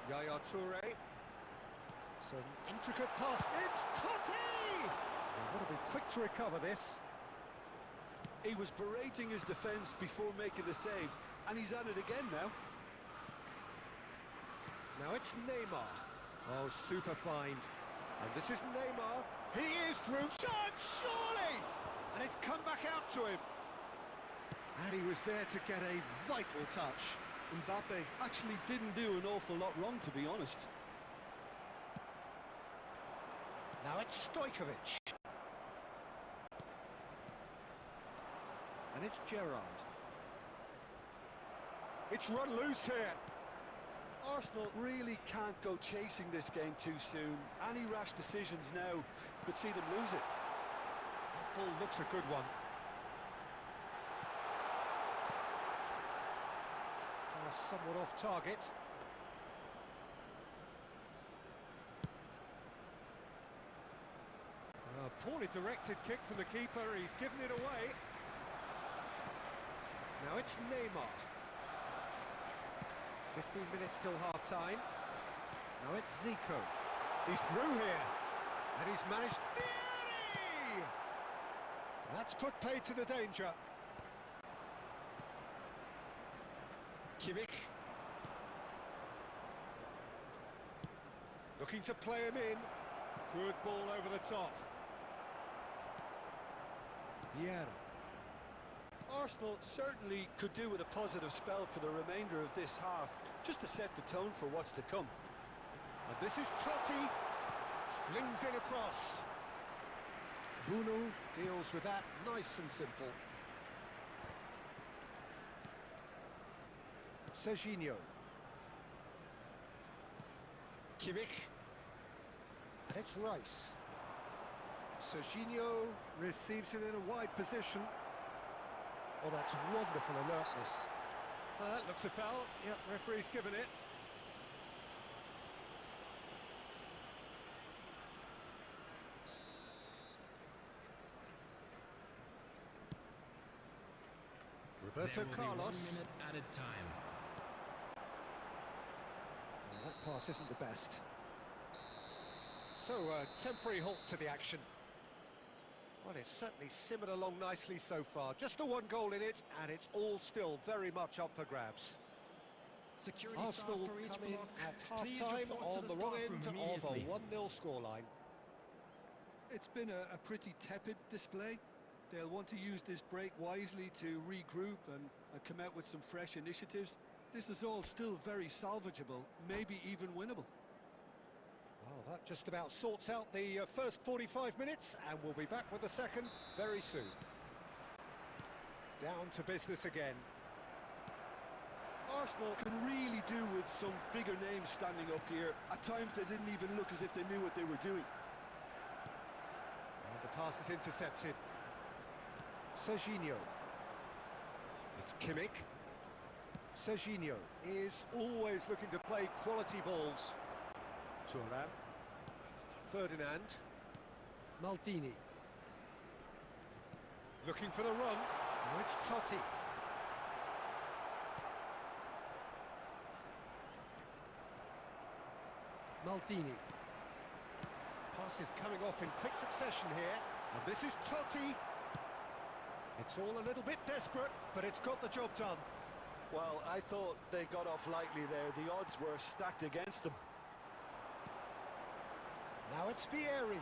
Yaya Toure. Some intricate pass. It's Totti! They've got to be quick to recover this. He was berating his defence before making the save, and he's at it again now. Now it's Neymar. Oh, super find. And this is Neymar. He is through. Chance, surely! And it's come back out to him. And he was there to get a vital touch. Mbappe actually didn't do an awful lot wrong, to be honest. Now it's Stojkovic. And it's Gerrard. It's run loose here. Arsenal really can't go chasing this game too soon. Any rash decisions now could see them lose it. That ball looks a good one. Somewhat off target. A poorly directed kick from the keeper, he's given it away. Now it's Neymar. 15 minutes till half-time. Now it's Zico. He's through here, and he's managed... Beauty! That's put paid to the danger. Kimmich. Looking to play him in. Good ball over the top. Vieira. Arsenal certainly could do with a positive spell for the remainder of this half, just to set the tone for what's to come. And this is Totti. Flings in across. Bruno deals with that nice and simple. Serginho. Kimmich. And it's Rice. Serginho receives it in a wide position. Oh, that's wonderful alertness. That looks a foul. Yep, referee's given it. Roberto Carlos. 1 minute added time. Well, that pass isn't the best. So, a temporary halt to the action. Well, it's certainly simmered along nicely so far. Just the one goal in it, and it's all still very much up for grabs. Security Arsenal staff for each come in block. at Please half-time report to on the wrong staff end room of a immediately. 1-0 scoreline. It's been a pretty tepid display. They'll want to use this break wisely to regroup and come out with some fresh initiatives. This is all still very salvageable, maybe even winnable. Well, that just about sorts out the first 45 minutes, and we'll be back with the second very soon. Down to business again. Arsenal can really do with some bigger names standing up here. At times they didn't even look as if they knew what they were doing. And the pass is intercepted. Serginho. It's Kimmich. Serginho is always looking to play quality balls. Thuram. Ferdinand. Maldini. Looking for the run. Now it's Totti. Maldini. Pass is coming off in quick succession here. And this is Totti. It's all a little bit desperate, but it's got the job done. Well, I thought they got off lightly there. The odds were stacked against them. Now it's Vieri.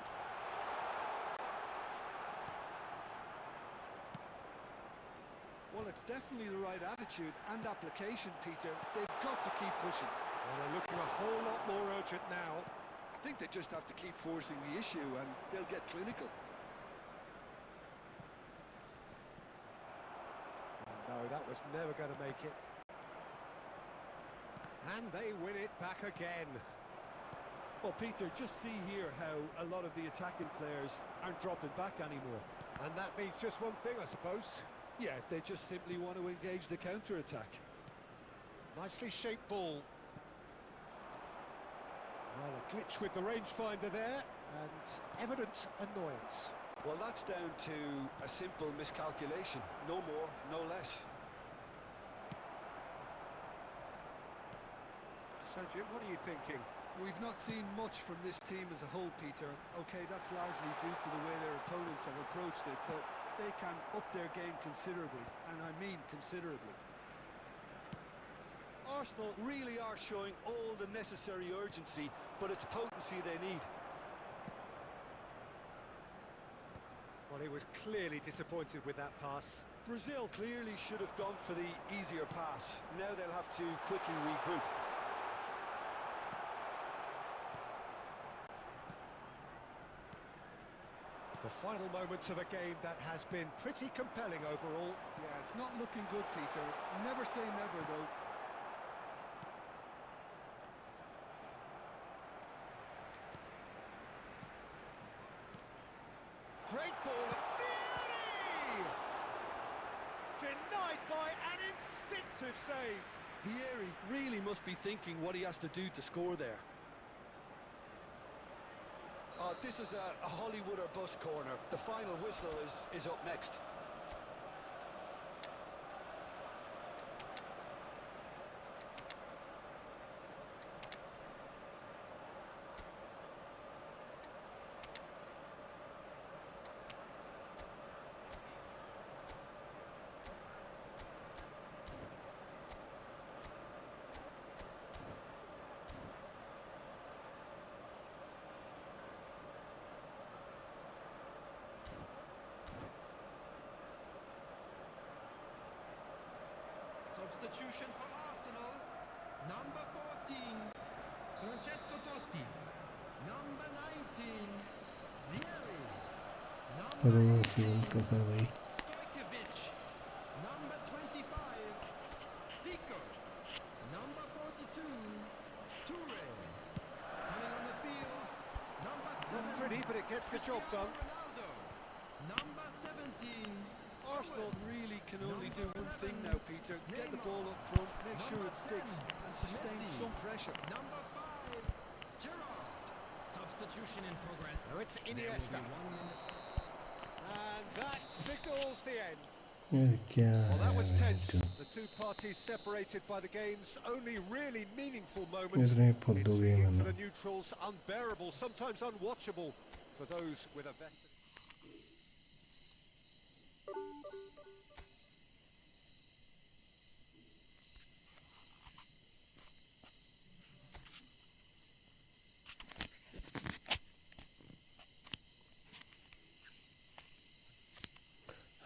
Well, it's definitely the right attitude and application, Peter. They've got to keep pushing. Well, they're looking a whole lot more urgent now. I think they just have to keep forcing the issue and they'll get clinical. No, that was never going to make it. And they win it back again. Well, Peter, just see here how a lot of the attacking players aren't dropping back anymore. And that means just one thing, I suppose. Yeah, they just simply want to engage the counter-attack. Nicely shaped ball. Well, a glitch with the rangefinder there, and evident annoyance. Well, that's down to a simple miscalculation. No more, no less. So, Jim, what are you thinking? We've not seen much from this team as a whole, Peter. OK, that's largely due to the way their opponents have approached it, but they can up their game considerably, and I mean considerably. Arsenal really are showing all the necessary urgency, but it's potency they need. Well, he was clearly disappointed with that pass. Brazil clearly should have gone for the easier pass. Now they'll have to quickly regroup. The final moments of a game that has been pretty compelling overall. Yeah, it's not looking good, Peter. Never say never, though. Great ball. Vieri! Denied by an instinctive save. Vieri really must be thinking what he has to do to score there. Oh, this is a Hollywood or bust corner. The final whistle is up next. Substitution for Arsenal. Number 14, Francesco Totti. Number 19, Vieri. अरे Number scene 18, कैसा है भाई? Stojkovic. Number 25, Zico. Number 42, Toure. Coming on the field, number 7. Not pretty, but it gets the job done. Ronaldo. Number 17. Arsenal really can only do one thing now, Peter. Get the ball up front, make sure it sticks, and sustain some pressure. Number 5, Gerrard. Substitution in progress. Now it's There will be Iniesta. 1 minute. And that signals the end. यार क्या Well, that was है tense. जो The two parties separated by the game's only really meaningful moment. इतने फुद्दू game है Intriguing ना. for the neutrals, unbearable, sometimes unwatchable for those with a vested...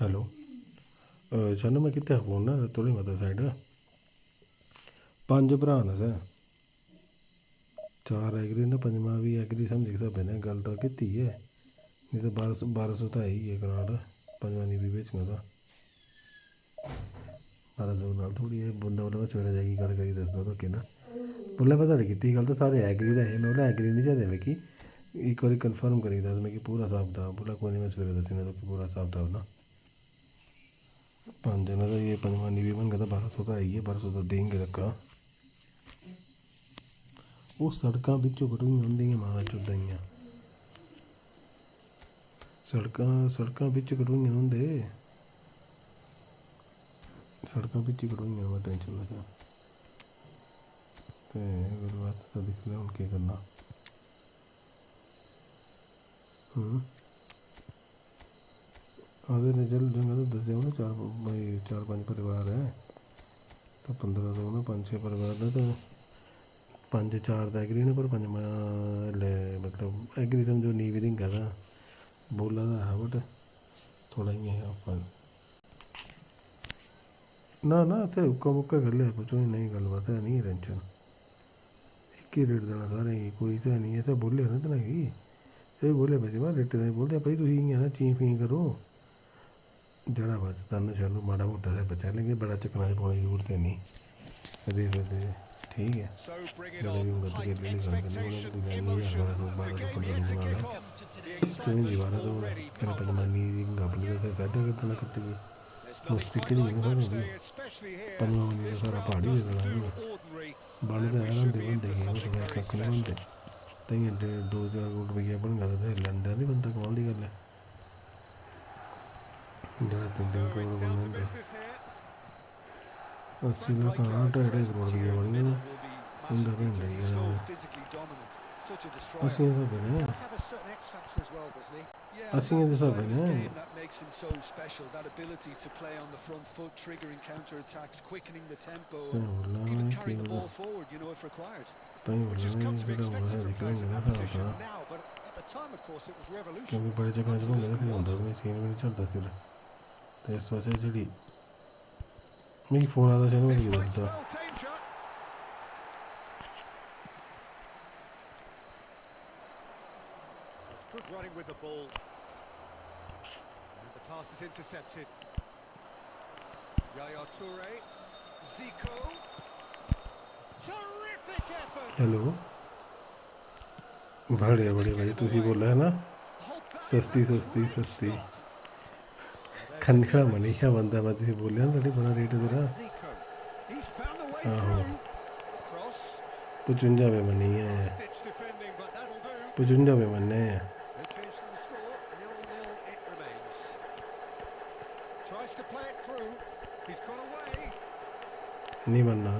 hello चलो मैं कितने फोन ना थोड़ी मत साइड 5 भरा ने सर 4 एग्री ने 5वां भी एग्री समझ सब ने गल तो की है नहीं तो 1200 तो है ही है कनाड 5वां नहीं भी बेचूंगा था 1200 नाल थोड़ी है बंदा बोला सवेरे जाके गल करी दसदा तो कि ना बोला पता की गल तो सारे एग्री का है मैं बोला एग्री नहीं चाहते मैं कि एक बार कन्फर्म करी दस मैं कि पूरा हिसाब था बोला कोई नहीं मैं सवेरे दसी तो पूरा हिसाब था ना 5 जन का ये 5वां नहीं भी बन गया था 1200 का है ही है 1200 तो देंगे रखा वो सड़कों बिचों कटोई होंगी मां चुदाइया सड़कों बिच कटोई होंगे सड़कों बिच कटोई मैं टेंशन लगा तो बात तो दिख लिया हूँ क्या करना आधे ने जल जगह तो दस ना 4-5 परिवार है तो 15 तो ना 5-6 परिवार ने तो 5-4 ਦਾ ਐਗਰੀ ਨੇ, ਪਰ 5 मतलब एग्री समझो नी भी रिंग था बोला था है, बट थोड़ा ही है अपन ना ना ऐसे उक्का मुक्का कर लिया कुछ नहीं, गल बस है नहीं है टेंशन। एक ही रेट देना सारे ही, कोई से नहीं ऐसा बोले ना इतना ही ये बोले भाई मैं रेट नहीं बोलते भाई, तुम ही ना चीफ ही करो जरा बस तन चलो माड़ा मोटा से बचा लेंगे, बड़ा चकना से पाने की जरूरत है नहीं कदे कदे ठीक है। गले भी गलत कर लेनी गल करनी बोले दुनिया नहीं है हमारा लोग 12 15 तुम्हें दीवारा तो कहना पजमानी गबल का सेट करना करते हुए मुश्किल के लिए ना होगी पजमानी का सारा पहाड़ी दे देना बन तो यार दे बंदे के वो तो कख नहीं बनते तई 2-4 रुपया बन गया तो लंडन नहीं बनता, कमाल दी गल है जरा 3 करोड़ बनने 80 लाख 2.5 करोड़ रुपया बन गया उनका बन गया ਅਸੀਂ ਇਹ ਸਭ ਨੇ ਅਸੀਂ ਇਹ ਸਭ ਨੇ that makes him so special, that ability to play on the front foot, triggering counter attacks, quickening the tempo, even carrying the ball forward, you know, if required. Which has come to be expected from players in that position now, but at the time, of course, it was revolutionary. ਕਿਉਂਕਿ ਬੜੇ ਜਗ੍ਹਾ ਤੇ ਹੁੰਦਾ ਫਿਰ ਹੁੰਦਾ ਵੀ scene ਵੀ ਨਹੀਂ ਚੱਲਦਾ ਸੀ ਤੇ ਸੋਚਿਆ ਜਿਹੜੀ ਮੇਰੀ ਫੋਨ ਆਦਾ ਸੀ ਮੈਨੂੰ ਦੱਸਦਾ Good running with the ball. And the pass is intercepted. Yaya Toure. Zico. Terrific effort. Hello बढ़िया बढ़िया भाई तुसी बोला है ना सस्ती सस्ती सस्ती खंडा मनीषा बंदा मैं तुसी बोलिया ना थोड़ी बड़ा रेट तेरा Zico. He's found the way through. Cross. 55 में मनी है Stitch defending, but that'll do. 55 में मने है They changed the score. 0-0 it remains. Tries to play it through. He's got away. नहीं बनना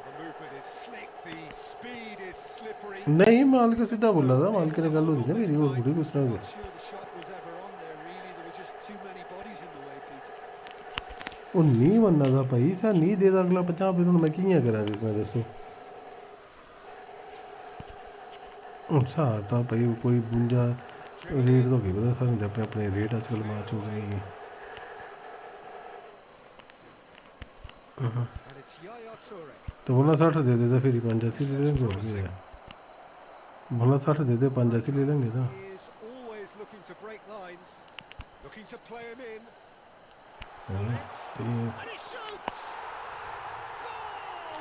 The movement is slick. The speed is slippery. नहीं माल के सीधा बोला था माल के ने गल होती ना मेरी वो पूरी कुछ तरह Not sure the shot was ever on there, really. There were just too many bodies in the way, Peter. वो नहीं बनना था भाई सा नहीं देता अगला 50 फिर मैं कियां करा इसमें दसो अच्छा था भाई कोई बुंजा रेट तो की पता सारे अपने अपने रेट आजकल मैच हो रही है And it's Yaya Toure. तो बोला 60 दे देता फिर 85 ले लेंगे और क्या बोला 60 दे दे 85 ले लेंगे तो He is always looking to break lines, looking to play him in. हाँ, Let's, ये and he shoots! Goal!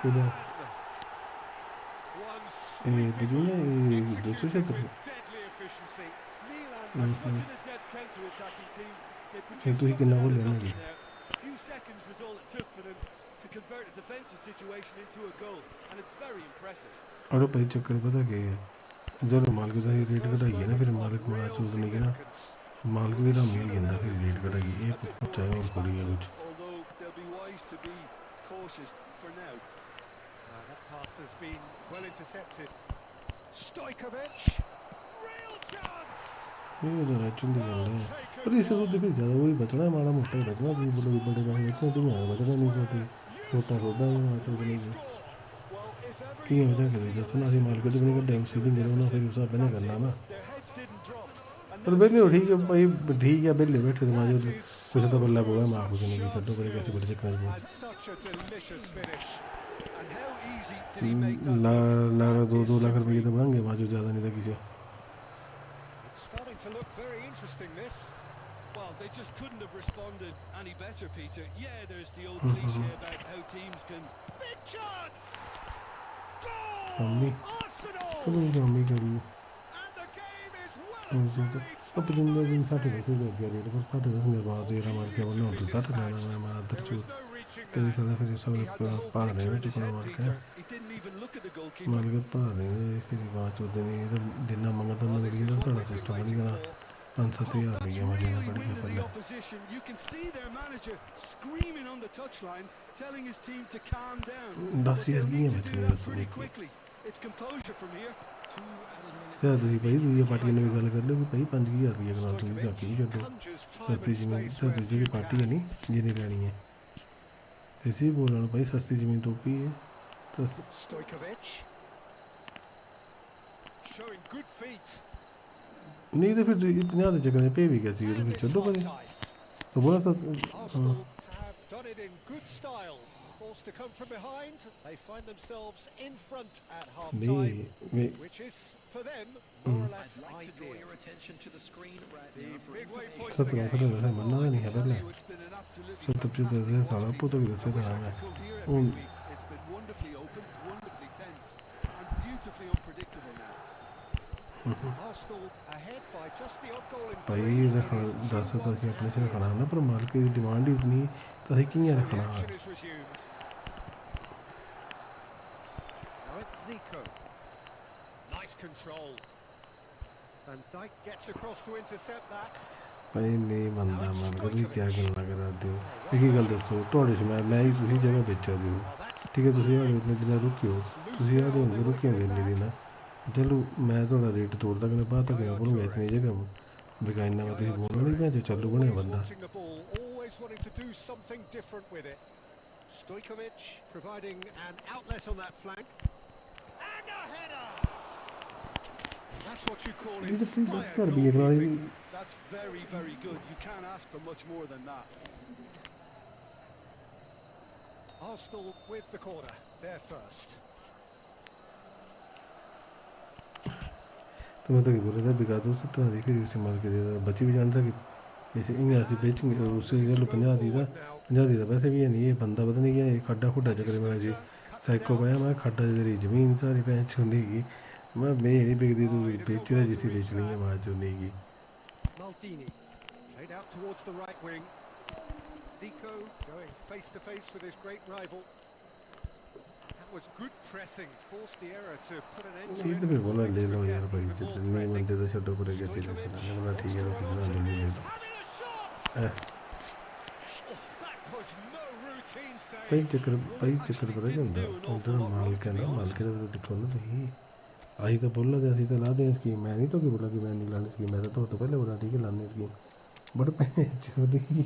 पूरा One ये sweeping देखिए ना ये executed 276 with deadly efficiency. Milan are such an adept counter-attacking team. They ये produced तो ही something कितना out वो of लेना nothing ji there. A few seconds was all it took for them to convert a defensive situation into a goal, and it's very impressive. और भाई चक्कर पता क्या है जब माल के साथ रेट घटाइए ना फिर मालिक मैच उस नहीं ना माल को भी तो मिल गया फिर रेट घटाइए ये कुछ चाहे और थोड़ी है कुछ Although they'll be wise to be cautious for now. That pass has been well intercepted. Stojkovic, real chance! ये तो एक्चुअली की गल है पर इसे तो देखो ज़्यादा वही बचना है माड़ा मोटा ही बचना तुम बोलो बड़े भाई बचना तुम यहाँ बचना नहीं चाहते छोटा छोटा है मैच हो जाएगी की वजह करें जैसे ना सी माल के तो नहीं टाइम सीधी करो ना फिर उस बने करना ना पर बेले ठीक है भाई ठीक है बेले बैठे तो माजो कुछ तो बल्ला बोला माँ कुछ नहीं की छड्डो करे कैसे बड़े चक्कर में Such a delicious finish. And how easy did he make that? ला 2 लाख रुपए की तो मांगे माजो ज़्यादा नहीं था किसी It's starting to look very interesting, this. Well, they just couldn't have responded any better, Peter. Yeah, there's the old cliche about how teams can... Big chance! Mummy Goal! Arsenal! तो मुझे मम्मी करी And the game is well and truly अब पिछले दिन 60 पैसे दे दिया rate पर 60 10 के बाद ये हमारे क्या बोलना होता 60 लेना मैं मार दर चू no reaching तो ये साला फिर सब He had the whole पा रहे picture हैं in his चुपना head, मार के Peter. He didn't even look at the goalkeeper. मार के पा रहे हैं फिर वहाँ चौदह नहीं तो दिन मंगा तो Well, मैं this भी is तो what थोड़ा we've been सिस्टम waiting नहीं for. करा 5-7 Hope हज़ार that's रुपया मुझे really पड़ गया winded the पहले opposition. You can see their manager screaming on the touchline, telling his team to calm down. 10 But they'll हज़ार नहीं need है to बचने do का that pretty सुनिए quickly. It's composure from here. क्या तुझे भाई तू ये पार्टी ने भी गल कर लो कि भाई 5000 रुपया करा तुझे जाके ही छो conjures time सस्ती and जिन्हें space सस्ती where जी few पार्टी है can. नहीं जिन्हें लेनी है इसी बोल रहा हूँ भाई, सस्ती ज़मीन तो पी है तो Stojkovic. Showing good feet. नहीं तो फिर 50 ਦੇ ਚੱਕਰ 'ਚ ਪੇ ਵੀ ਗਿਆ ਸੀ And ਫਿਰ it's ਛੱਡੋ ਪਰੇ half-time. तो बोला सा Arsenal have done it in good style. Forced to come from behind. They find themselves in front at half-time, नहीं which is for them more or less I'd like to draw ideal. your attention to the screen right The now for big way information. points सत्तर the सत्तर game. दस मरना Oh, I नहीं can है tell पहले you it's been an absolutely सत्तर से fantastic दस साल watch, आपको तो Peter. किधर से I wish था I मैं could come here उन every week. It's been wonderfully open, wonderfully tense, and beautifully unpredictable now. Arsenal ahead by just the odd goal in भाई three. It रखना is 10 2-1 तो असं अपने से and रखना है mid. ना पर माल की डिमांड ही इतनी तो असं कियां So the रखना है action is resumed. Now it's Zico. Nice control. And Dijk gets across to intercept that. भाई नहीं बनता मैं कभी क्या करना करा दियो एक ही गल दसो ਤੁਹਾਡੇ ਚ ਮੈਂ ਹੀ ਤੁਸੀਂ ਜਗ੍ਹਾ ਵੇਚਾ ਦਿਓ ਠੀਕ ਹੈ ਤੁਸੀਂ ਆੜੇ ਉਤਨੇ ਦਿਨ ਰੁਕਿਓ ਤੁਸੀਂ ਆੜੇ ਹੁੰਦੇ ਰੁਕਿਓਗੇ ਇੰਨੇ ਦਿਨ चलो मैं थोड़ा रेट तोड़ता कि बात तक बोलूँगा इतनी जगह बिकाइना में तुम बोलना नहीं मैं चलो बने बंदा Wanting the ball, always wanting to do something different with it. Stojkovic providing an outlet on that flank. And a header! That's what you call ये तो फिर inspired कर भी एक बार goalkeeping. That's very, very good. You can't ask for much more than that. Arsenal with the corner, they're first. तो मैं तो क्या बोल रहा था बिका दो 70 दी फिर उसे मार के दे देता बच्ची भी जानता कि ऐसे इंग्लिश से बेचेंगे उससे चलो 50 दी था 50 दी था वैसे भी है नहीं ये बंदा पता नहीं क्या ये खड्डा खुड्डा चक्कर में जी साइको पाया मैं खड्डा तेरी ज़मीन सारी पैंच छूने की मैं नहीं बिकती तू बेची था जिसे बेचनी है वहाँ छूने की Maldini played out towards the right wing. Zico going face to face with his great rival. That was good pressing, forced the error to put an end to ये it. तो फिर बोला ले Things लो could यार get भाई even more जितने threatening. बंदे तो छोटो पूरे कैसे ले Stojkovic सकते बोला ठीक है wants to तो run कितना onto ले it. ले Having a shot! Oh, that was no routine भाई save. चक्कर पता क्या होंगे उधर माल के ना देखो ना भाई आई तो बोल रहे असं तो ला दें स्कीम मैं नहीं तो कि बोला कि मैं नहीं लाने स्कीम मैं तो पहले बोला ठीक है लाने स्कीम बट छोड़ी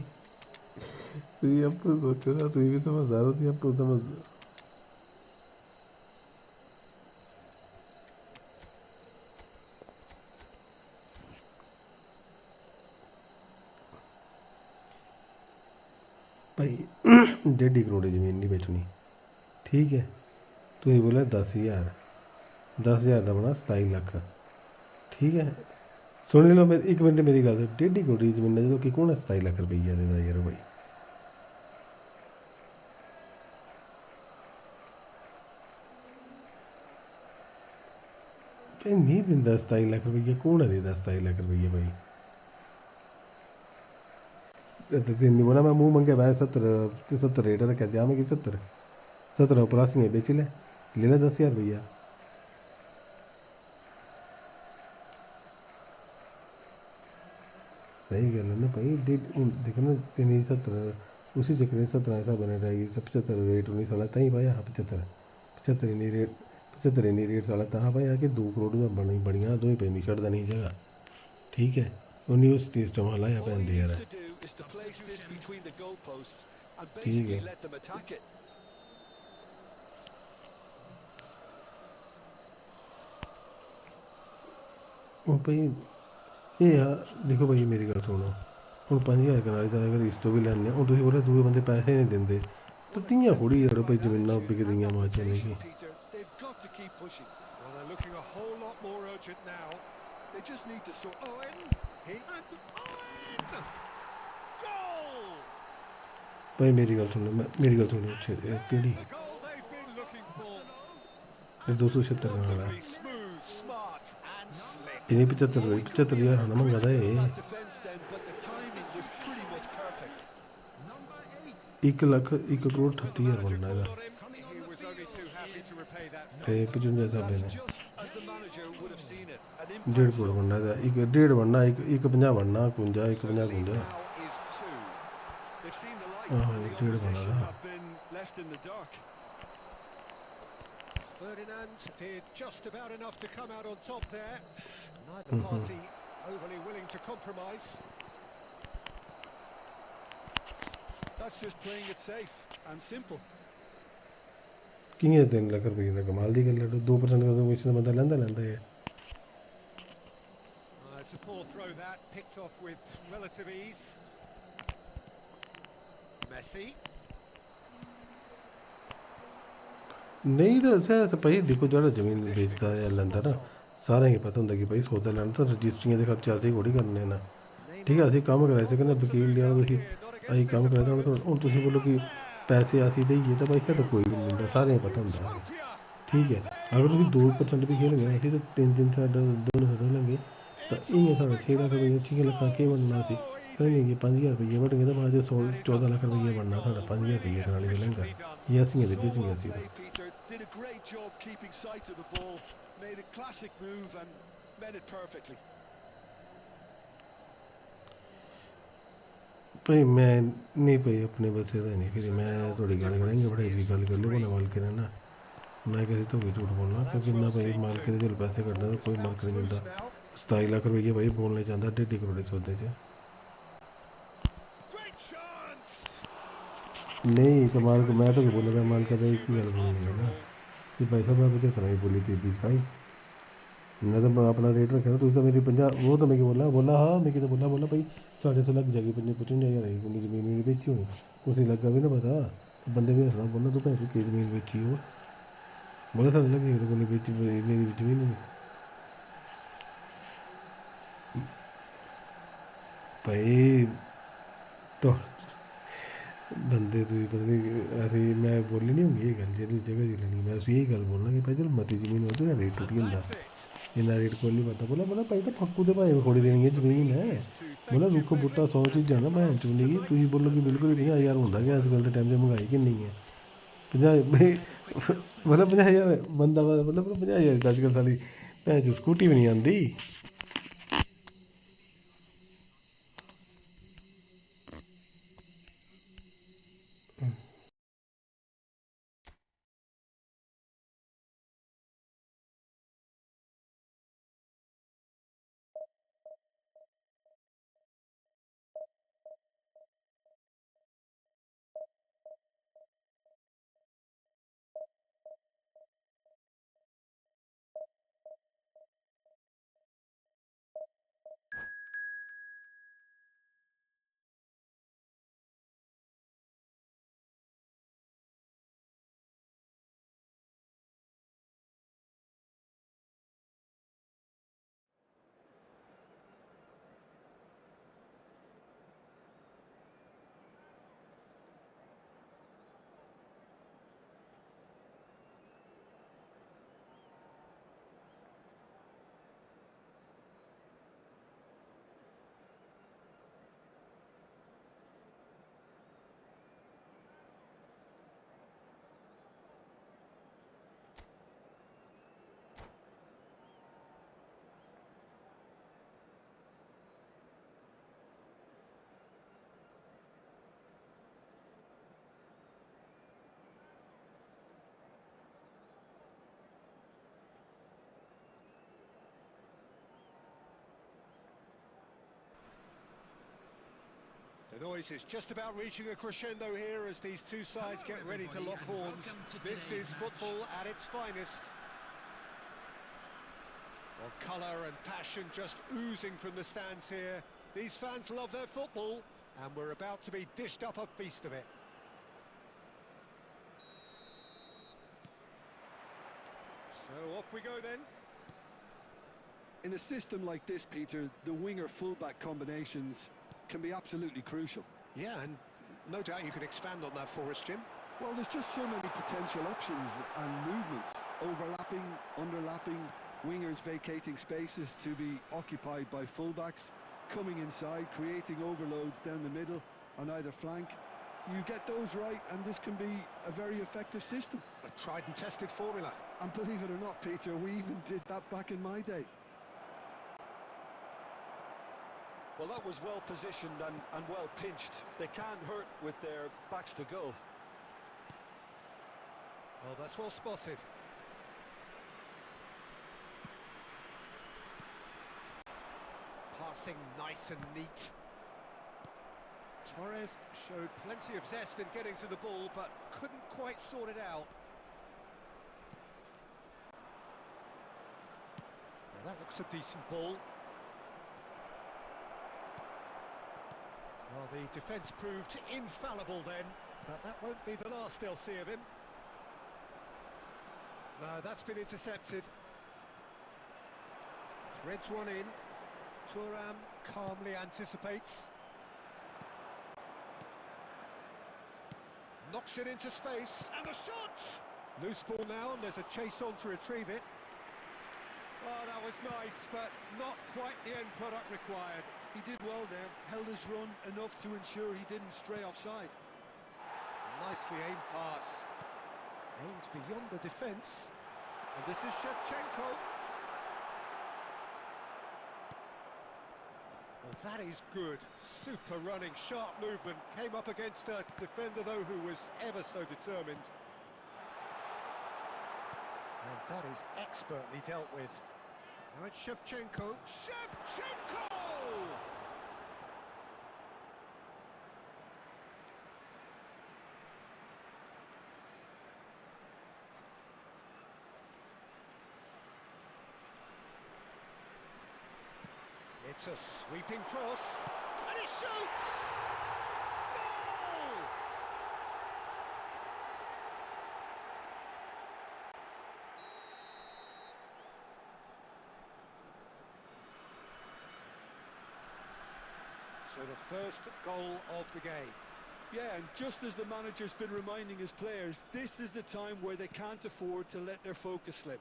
तू अब सोचो ना तू भी समझदार होती अब समझ भाई 1.5 करोड़ जमीन नहीं बेचनी ठीक है तू ही बोला 10,000 10,000 का बना 27 लाख ठीक है सुन लो मेरे एक मिनट मेरी गल 1.5 करोड़ जमीन जो कि कौन 27 लाख रुपया देता यार भाई नहीं दिता 27 लाख रुपया कौन है देता 27 लाख रुपया भाई तीन बोला मैं मुँह मंगे भाई 70 रेट रखा दिया मैं कि 70 प्लस में बेच ले ले 10,000 रुपया सही गल है ना भाई देखो ना 70 उसी चक्कर में 17 ऐसा बने रहेगी 75 रेट उन्नीस साल तई पाया 75 इन्नी रेट साला तहाँ पाया कि 2 करोड़ का बढ़िया दो ही पैनी छड़ता नहीं जगह ठीक है उन्हीं उस सिस्टम लाया All पैन he दे यार needs to do is to place this between the goalposts and ठीक basically है let them attack it. ਉਹ ਭਾਈ ਇਹ ਆ ਦੇਖੋ ਭਾਈ ਮੇਰੀ ਗੱਲ ਸੁਣੋ ਹੁਣ 5,000 ਕਨਾਲੀ ਦਾ ਅਗਰ ਇਸ ਤੋਂ ਵੀ ਲੈਣੇ ਹੁਣ ਤੁਸੀਂ ਬੋਲੇ ਦੂਏ ਬੰਦੇ ਪੈਸੇ ਨਹੀਂ ਦਿੰਦੇ ਤਾਂ ਤੀਆਂ ਥੋੜੀ ਯਾਰ ਭਾਈ ਜ਼ਮੀਨਾਂ ਵਿਕਦੀਆਂ ਮਾਚੇ ਨੇ ਕੀ Peter, they've got to keep pushing. Well, they're looking a whole lot more urgent now. They just need to sort. Owen! And Owen! Goal! ਭਾਈ ਮੇਰੀ ਗੱਲ ਸੁਣੋ ਮੇਰੀ ਗੱਲ ਸੁਣੋ ਅੱਛੇ ਕਿਹੜੀ The goal they've been looking for. ਇਹ 276 ਨਾਲ ਆ Be smooth, smart, and slick. ਇਹਨੇ 75,000 ਹਣਾ ਮੰਗਦਾ ਏ That defence then, but the timing was pretty much perfect. 1 crore 38,000 ਬਣਨਾ ਇਹਦਾ On him, he was only too happy to repay that. ਤੇ 55 ਸਾਬੇ That's ਨੇ just as the manager would have seen it. An 1.5 impact crore sub. ਬਣਨਾ ਇਹਦਾ 1.5 ਬਣਨਾ 1.50 ਬਣਨਾ 51 So the 1.50 lead 51 now is 2. They've seen the light, Oh, and the dear opposition Bala. have been left in the dark. Ferdinand did just about enough to come out on top there. Neither party overly willing to compromise. That's just playing it safe and simple. कि'यां 3 लाख रुपये दा कमाल दी गल है 2% का तो commission बंदा लैंदा है It's a poor throw that, picked off with relative ease. Messi. नहीं तो ऐसा भाई देखो जो जमीन बेचता है लैंदा ना सारे ही पता होंगे कि भाई सौदा लैना तो रजिस्ट्रियां के खर्चे असीं थोड़ी करने ना ठीक है असीं काम कराए सकने वकील लिया तुसीं असीं काम कराए तो हुण तुसीं बोलो कि पैसे असीं देइए तो पैसा तो कोई भी नहीं दिंदा सारें पता होंदा ठीक है अगर तुसीं 2% भी खेल गए असीं तो 3 साढ़े दोनों साढ़े लेंगे तो इ'यां साढ़ा 6 लाख रुपये 6 लाख केह् बनना असीं कहीं कि 5,000 रुपये बढ़ गए तो बाद 14 लाख रुपये बनना साढ़ा 5,000 रुपये कराने के लैंगा ये असियां दे बेचियां असीं Peter did a great job keeping sight of the ball, made a classic move and met it perfectly. भाई मैं नहीं भाई अपने बसे का नहीं फिर मैं थोड़ी गल करेंगे बड़े भी गल कर लो बोला माल के ना मैं किसी तो भी झूठ बोलना क्योंकि ना भाई माल के चल पैसे कटना तो कोई माल नहीं मिलता 27 लाख रुपये भाई बोलने चाहता 1.5 करोड़ सौदे च नहीं तो माल को मैं तो बोला था माल का एक ही गल बोलनी है ना कि भाई साहब मैं 75 ही बोली थी बीस भाई मैं तो अपना रेट रखा ना तो मेरी 50 वो तो मैं बोला हाँ मैं तो बोला भाई 6.5 लाख जगह 55,000 उन्नी जमीन मेरी बेची होनी उसे लगा भी ना पता तो बंदे भी हंसना बोलना तो भैंस की जमीन बेची हो बोला साढ़े लगे तो कोई बेची मेरी जमीन नहीं भाई तो बंदे तुम पता नहीं ऐसे मैं बोली नहीं होंगी ये गल जी जगह जी लेनी मैं उसी यही गल बोलना कि भाई चलो मती जमीन हो तो रेट टुटी होंदा इन्ना रेट कोई नहीं पता बोला भाई तो फक्कू तो भाई खोड़ी देनी है जमीन है बोला रुख बूटा 100 चीज़ां ना भैन च नहीं तुम बोलो कि बिल्कुल 50,000 होंदा कि अजकल के टाइम से महंगाई किन्नी है 50 मतलब 50,000 बंदा मतलब 50,000 अजकल साढ़ी भैन च स्कूटी भी नहीं आती The noise is just about reaching a crescendo here as these two sides get ready to lock horns. This is football at its finest. Well, colour and passion just oozing from the stands here. These fans love their football, and we're about to be dished up a feast of it. So off we go then. In a system like this, Peter, the winger-fullback combinations can be absolutely crucial. Yeah, and no doubt you can expand on that for us, Jim. Well, there's just so many potential options and movements, overlapping, underlapping, wingers vacating spaces to be occupied by fullbacks, coming inside, creating overloads down the middle on either flank. You get those right and this can be a very effective system. A tried and tested formula. And believe it or not, Peter, we even did that back in my day. Well, that was well positioned and well pinched. They can't hurt with their backs to goal. Well, that's well spotted. Passing nice and neat. Torres showed plenty of zest in getting to the ball, but couldn't quite sort it out. Now that looks a decent ball. Well, the defence proved infallible then, but that won't be the last they'll see of him. No, that's been intercepted. Threads one in. Thuram calmly anticipates. Knocks it into space, and the shot! Loose ball now, and there's a chase on to retrieve it. Oh, that was nice, but not quite the end product required. He did well there, held his run enough to ensure he didn't stray offside. Nicely aimed pass. Aimed beyond the defence. And this is Shevchenko. Well, that is good. Super running, sharp movement. Came up against a defender, though, who was ever so determined. And that is expertly dealt with. Now it's Shevchenko. Shevchenko! It's a sweeping cross, and he shoots! Goal! So the first goal of the game. Yeah, and just as the manager's been reminding his players, this is the time where they can't afford to let their focus slip.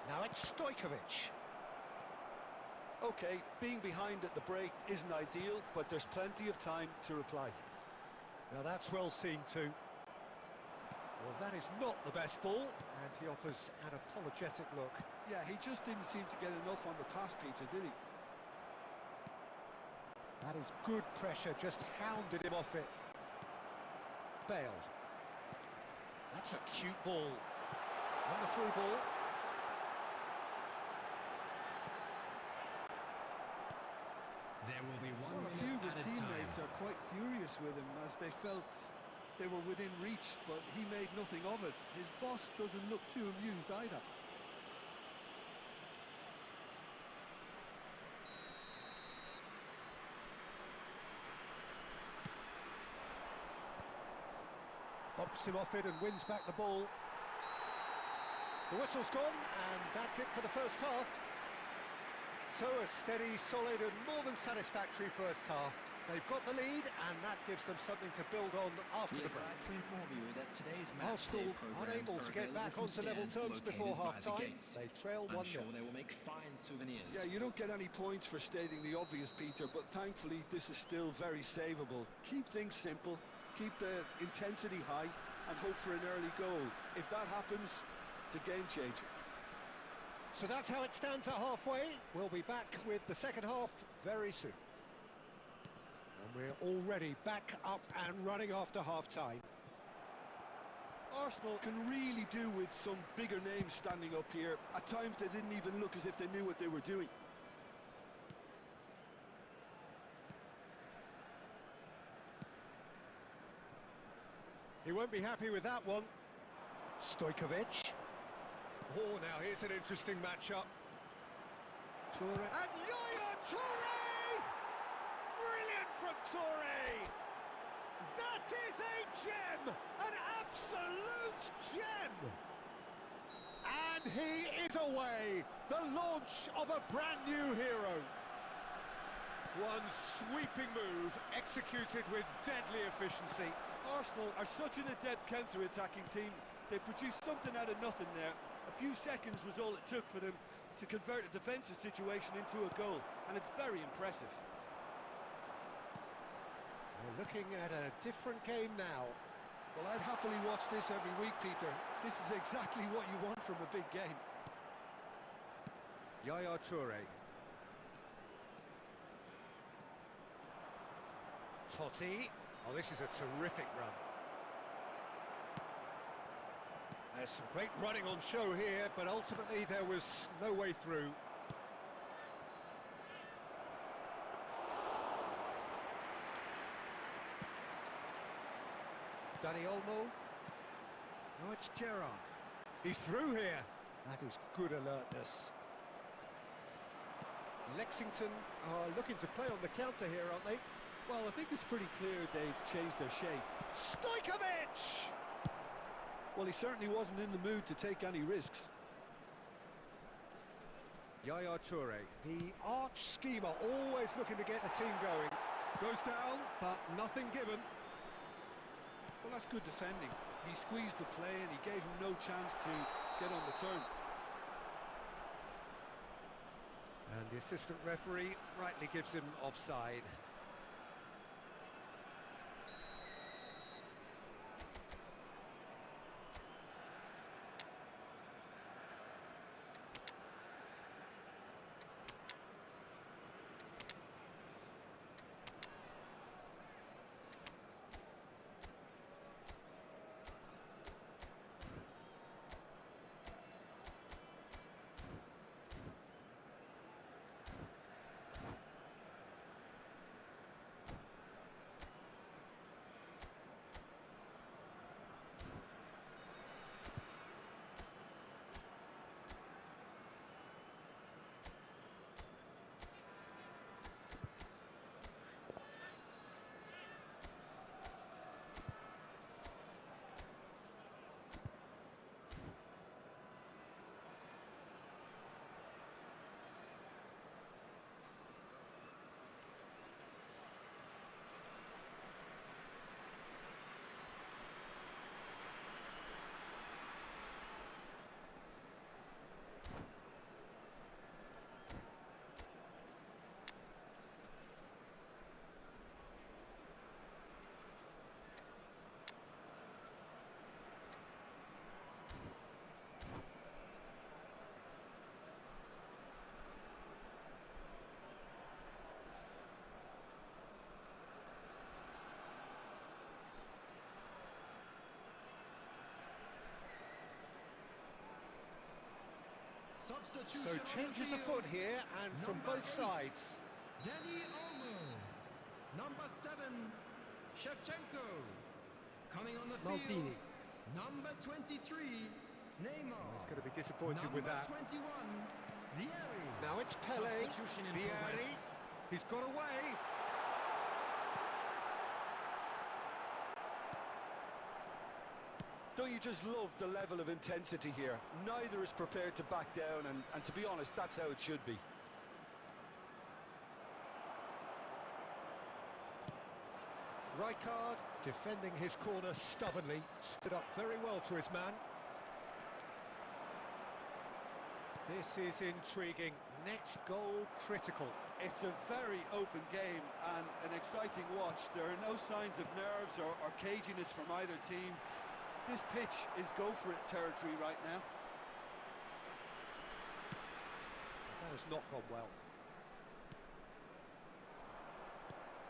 Now it's Stojkovic. Okay, being behind at the break isn't ideal, but there's plenty of time to reply. Now that's well seen too. Well, that is not the best ball, and he offers an apologetic look. Yeah, he just didn't seem to get enough on the pass, Peter, did he? That is good pressure, just hounded him off it. Bale. That's a cute ball. And the through ball. There will be one. Well, a few of his minute added teammates time. are quite furious with him as they felt they were within reach, but he made nothing of it. His boss doesn't look too amused either. Bumps him off it and wins back the ball. The whistle's gone, and that's it for the first half. So a steady, solid and more than satisfactory first half. They've got the lead, and that gives them something to build on after the break. To inform you that today's match Arsenal day programs unable are to get available back from onto level stands terms before located by the half-time. gates. They trail 1-0. I'm sure they will make fine souvenirs. Yeah, you don't get any points for stating the obvious, Peter, but thankfully this is still very savable. Keep things simple, keep the intensity high, and hope for an early goal. If that happens, it's a game changer. So that's how it stands at halfway. We'll be back with the second half very soon. And we're already back up and running after half-time. Arsenal can really do with some bigger names standing up here. At times they didn't even look as if they knew what they were doing. He won't be happy with that one. Stojkovic. Oh, now here's an interesting matchup. Toure. And Yaya Toure! Brilliant from Toure! That is a gem! An absolute gem! And he is away! The launch of a brand new hero. One sweeping move, executed with deadly efficiency. Arsenal are such an adept counter-attacking team. They produced something out of nothing there. A few seconds was all it took for them to convert a defensive situation into a goal, and it's very impressive. We're looking at a different game now. Well, I'd happily watch this every week, Peter. This is exactly what you want from a big game. Yaya Toure. Totti. Oh, this is a terrific run. There's some great running on show here, but ultimately there was no way through. Danny Olmo. Now it's Gerrard. He's through here. That is good alertness. Lexington are looking to play on the counter here, aren't they? Well, I think it's pretty clear they've changed their shape. Stojkovic! Well, he certainly wasn't in the mood to take any risks. Yaya Toure, the arch schemer, always looking to get the team going. Goes down, but nothing given. Well, that's good defending. He squeezed the play and he gave him no chance to get on the turn. And the assistant referee rightly gives him offside. Substitution So on the changes field. afoot here, and from Number both 8, sides. Danny Olmo. Number 7, Shevchenko. Coming on the Maldini. field, number 23, Neymar. He's going to be disappointed with that. Number 21, Vieri. Now it's Pele. Substitution in Vieri. progress. He's got away. Don't you just love the level of intensity here? Neither is prepared to back down, and to be honest, that's how it should be. Rijkaard defending his corner stubbornly, stood up very well to his man. This is intriguing. Next goal critical. It's a very open game and an exciting watch. There are no signs of nerves or caginess from either team. This pitch is go-for-it territory right now. That has not gone well.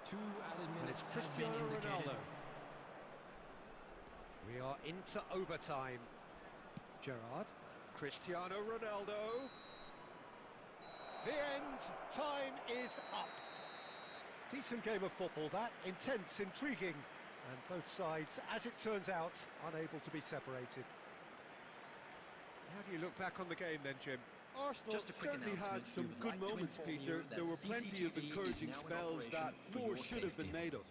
2 added And minutes it's have been Cristiano indicated. Ronaldo. We are into overtime. Gerrard. Cristiano Ronaldo. The end. Time is up. Decent game of football, that. Intense, intriguing. And both sides, as it turns out, unable to be separated. How do you look back on the game then, Jim? Arsenal Just a quick certainly had announcement. some We would good like to moments, inform you Peter. that There were plenty of CCTV is encouraging now in spells that operation for more your should have been safety. made of.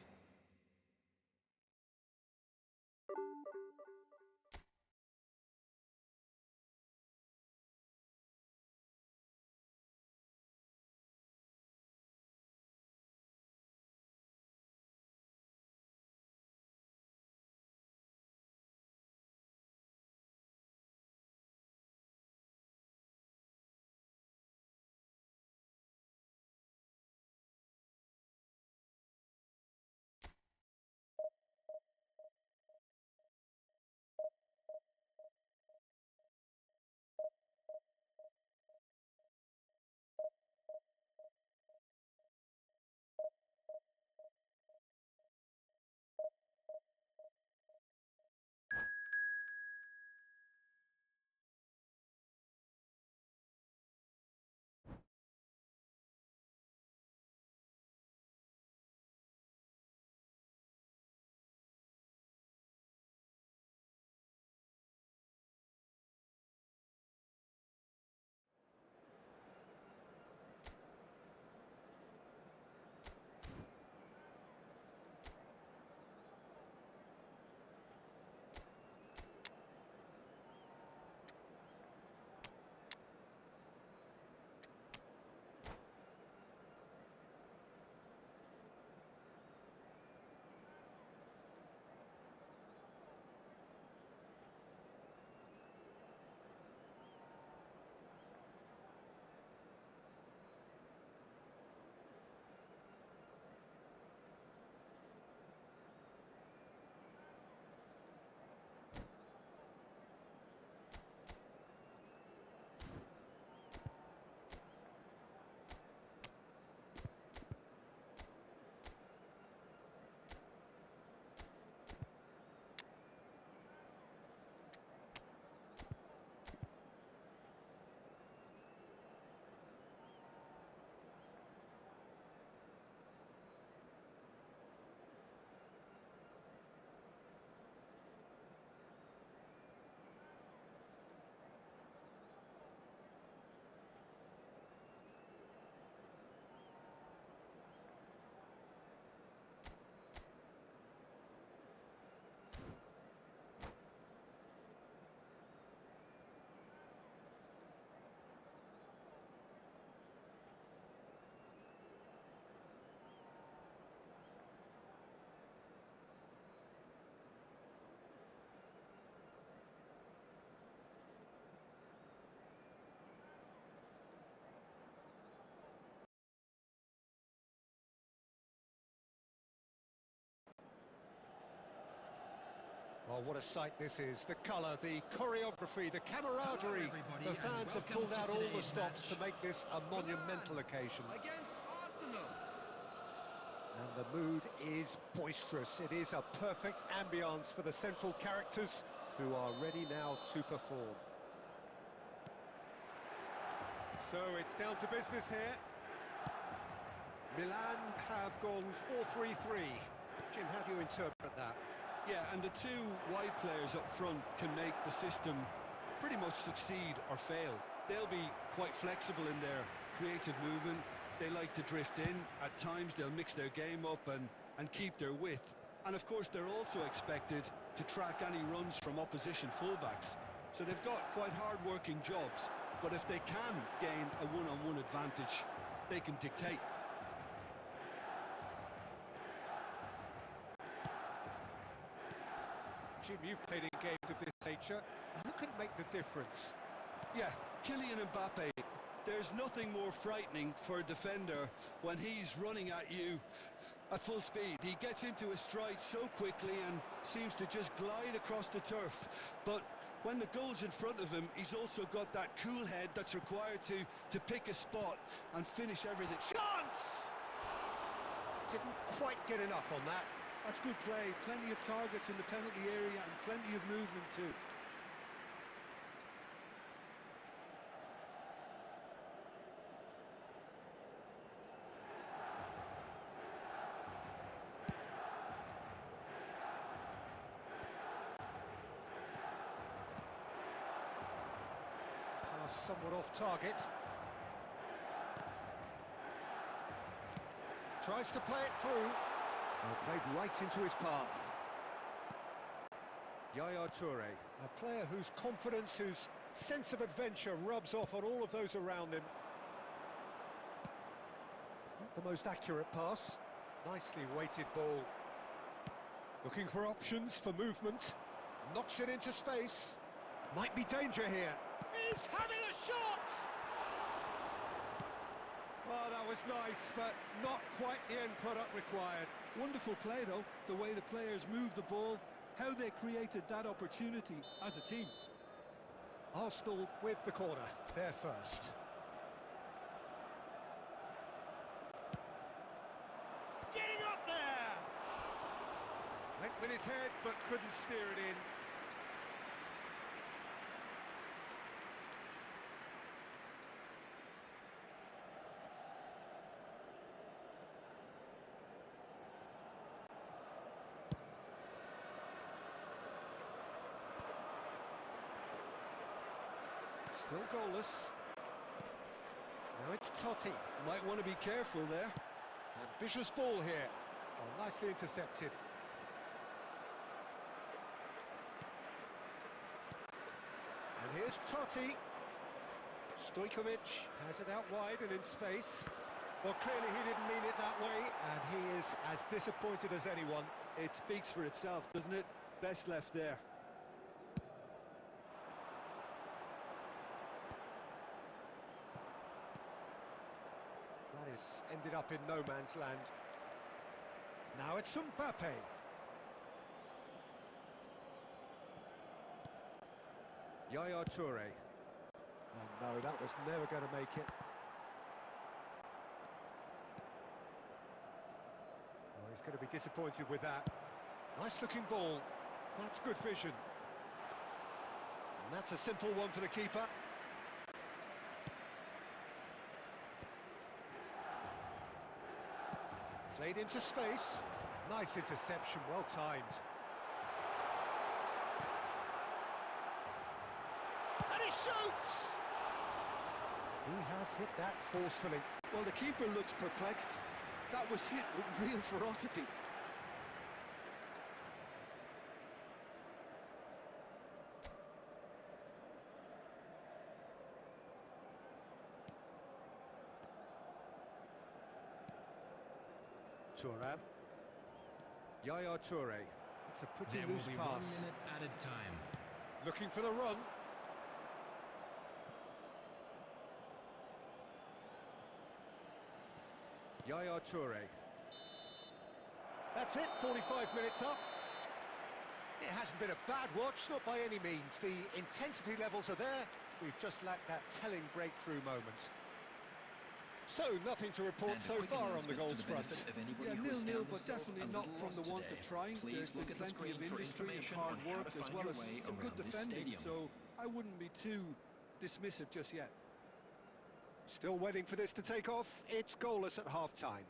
Oh, what a sight this is. The colour, the choreography, the camaraderie. everybody, The and fans have welcome pulled to out all the today's stops match. to make this a monumental Milan occasion. against Arsenal. And the mood is boisterous. It is a perfect ambience for the central characters who are ready now to perform. So it's down to business here. Milan have gone 4-3-3. Jim, how do you interpret that? Yeah, and the two wide players up front can make the system pretty much succeed or fail. They'll be quite flexible in their creative movement. They like to drift in. At times they'll mix their game up and keep their width. And of course they're also expected to track any runs from opposition fullbacks. So they've got quite hard-working jobs, but if they can gain a one-on-one advantage, they can dictate. Jim, you've played in games of this nature. Who can make the difference? Yeah, Kylian Mbappe. There's nothing more frightening for a defender when he's running at you at full speed. He gets into his stride so quickly and seems to just glide across the turf. But when the goal's in front of him, he's also got that cool head that's required to pick a spot and finish everything. Chance! Didn't quite get enough on that. That's good play. Plenty of targets in the penalty area and plenty of movement too. Pass somewhat off target. Tries to play it through. Well, played right into his path. Yaya Toure, a player whose confidence, whose sense of adventure rubs off on all of those around him. Not the most accurate pass. Nicely weighted ball. Looking for options for movement. Knocks it into space. Might be danger here. He's having a shot! Well, that was nice, but not quite the end product required. Wonderful play though, the way the players moved the ball, how they created that opportunity as a team. Arsenal with the corner, they're first. Getting up there! Went with his head, but couldn't steer it in. Still goalless. Now it's Totti. Might want to be careful there. Ambitious ball here. Oh, nicely intercepted. And here's Totti. Stojkovic has it out wide and in space. Well, clearly he didn't mean it that way, and he is as disappointed as anyone. It speaks for itself, doesn't it? Best left there. That is ended up in no man's land. Now it's Mbappe. Yaya Toure. Oh no, that was never going to make it. Oh, he's going to be disappointed with that. Nice looking ball. That's good vision. And that's a simple one for the keeper. Played into space. Nice interception, well timed. And he shoots! He has hit that forcefully. Well, the keeper looks perplexed. That was hit with real ferocity. Thuram. Yaya Toure. It's a pretty There will loose be pass. 1 minute added time. Looking for the run. Yaya Toure. That's it, 45 minutes up. It has hasn't been a bad watch, not by any means. The intensity levels are there. We've just lacked that telling breakthrough moment. So, nothing to report so far on the goals front. Yeah, 0-0, but definitely not from the want of trying. There's been plenty of industry and hard work, as well as some good defending, so I wouldn't be too dismissive just yet. Still waiting for this to take off. It's goalless at half-time.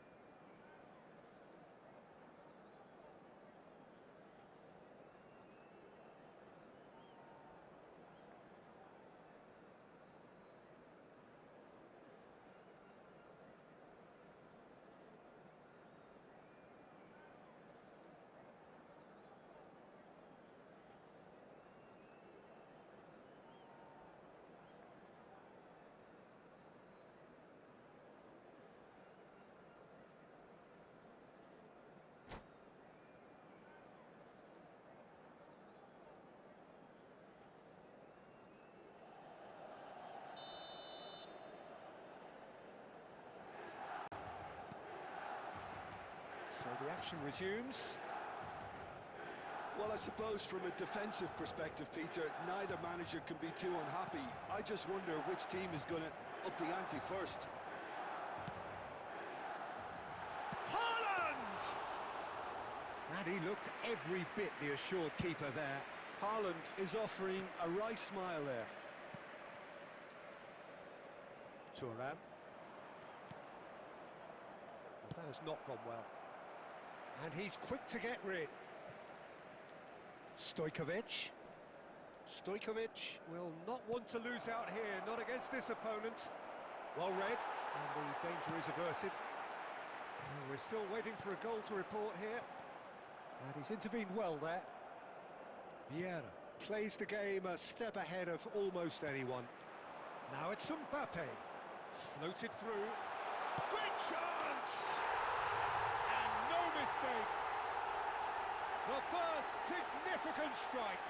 So the action resumes. Well, I suppose from a defensive perspective, Peter, neither manager can be too unhappy. I just wonder which team is going to up the ante first. Haaland! And he looked every bit the assured keeper there. Haaland is offering a right smile there. Thuram. Well, that has not gone well. And he's quick to get rid. Stojkovic. Stojkovic will not want to lose out here, not against this opponent. Well read, and the danger is averted. And we're still waiting for a goal to report here. And he's intervened well there. Vieira plays the game a step ahead of almost anyone. Now it's Mbappe. Floated through. Great chance! And no mistake. The first significant strike.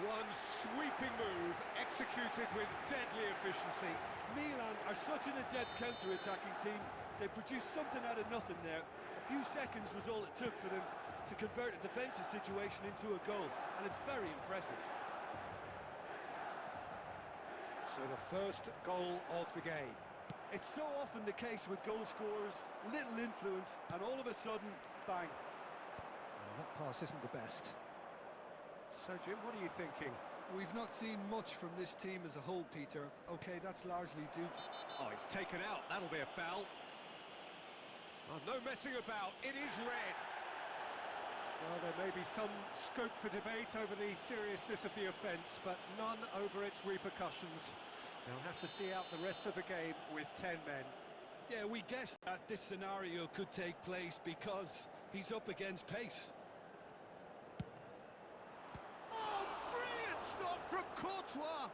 One sweeping move executed with deadly efficiency. Milan are such an adept counter-attacking team. They produced something out of nothing there. A few seconds was all it took for them to convert a defensive situation into a goal, and it's very impressive. So the first goal of the game. It's so often the case with goal scorers, little influence, and all of a sudden, bang. Well, that pass isn't the best. So, Jim, what are you thinking? We've not seen much from this team as a whole, Peter. OK, that's largely due to... Oh, it's taken out. That'll be a foul. Oh, no messing about. It is red. Well, there may be some scope for debate over the seriousness of the offence, but none over its repercussions. They'll have to see out the rest of the game with 10 men. Yeah, we guessed that this scenario could take place because he's up against pace. Oh, brilliant stop from Courtois!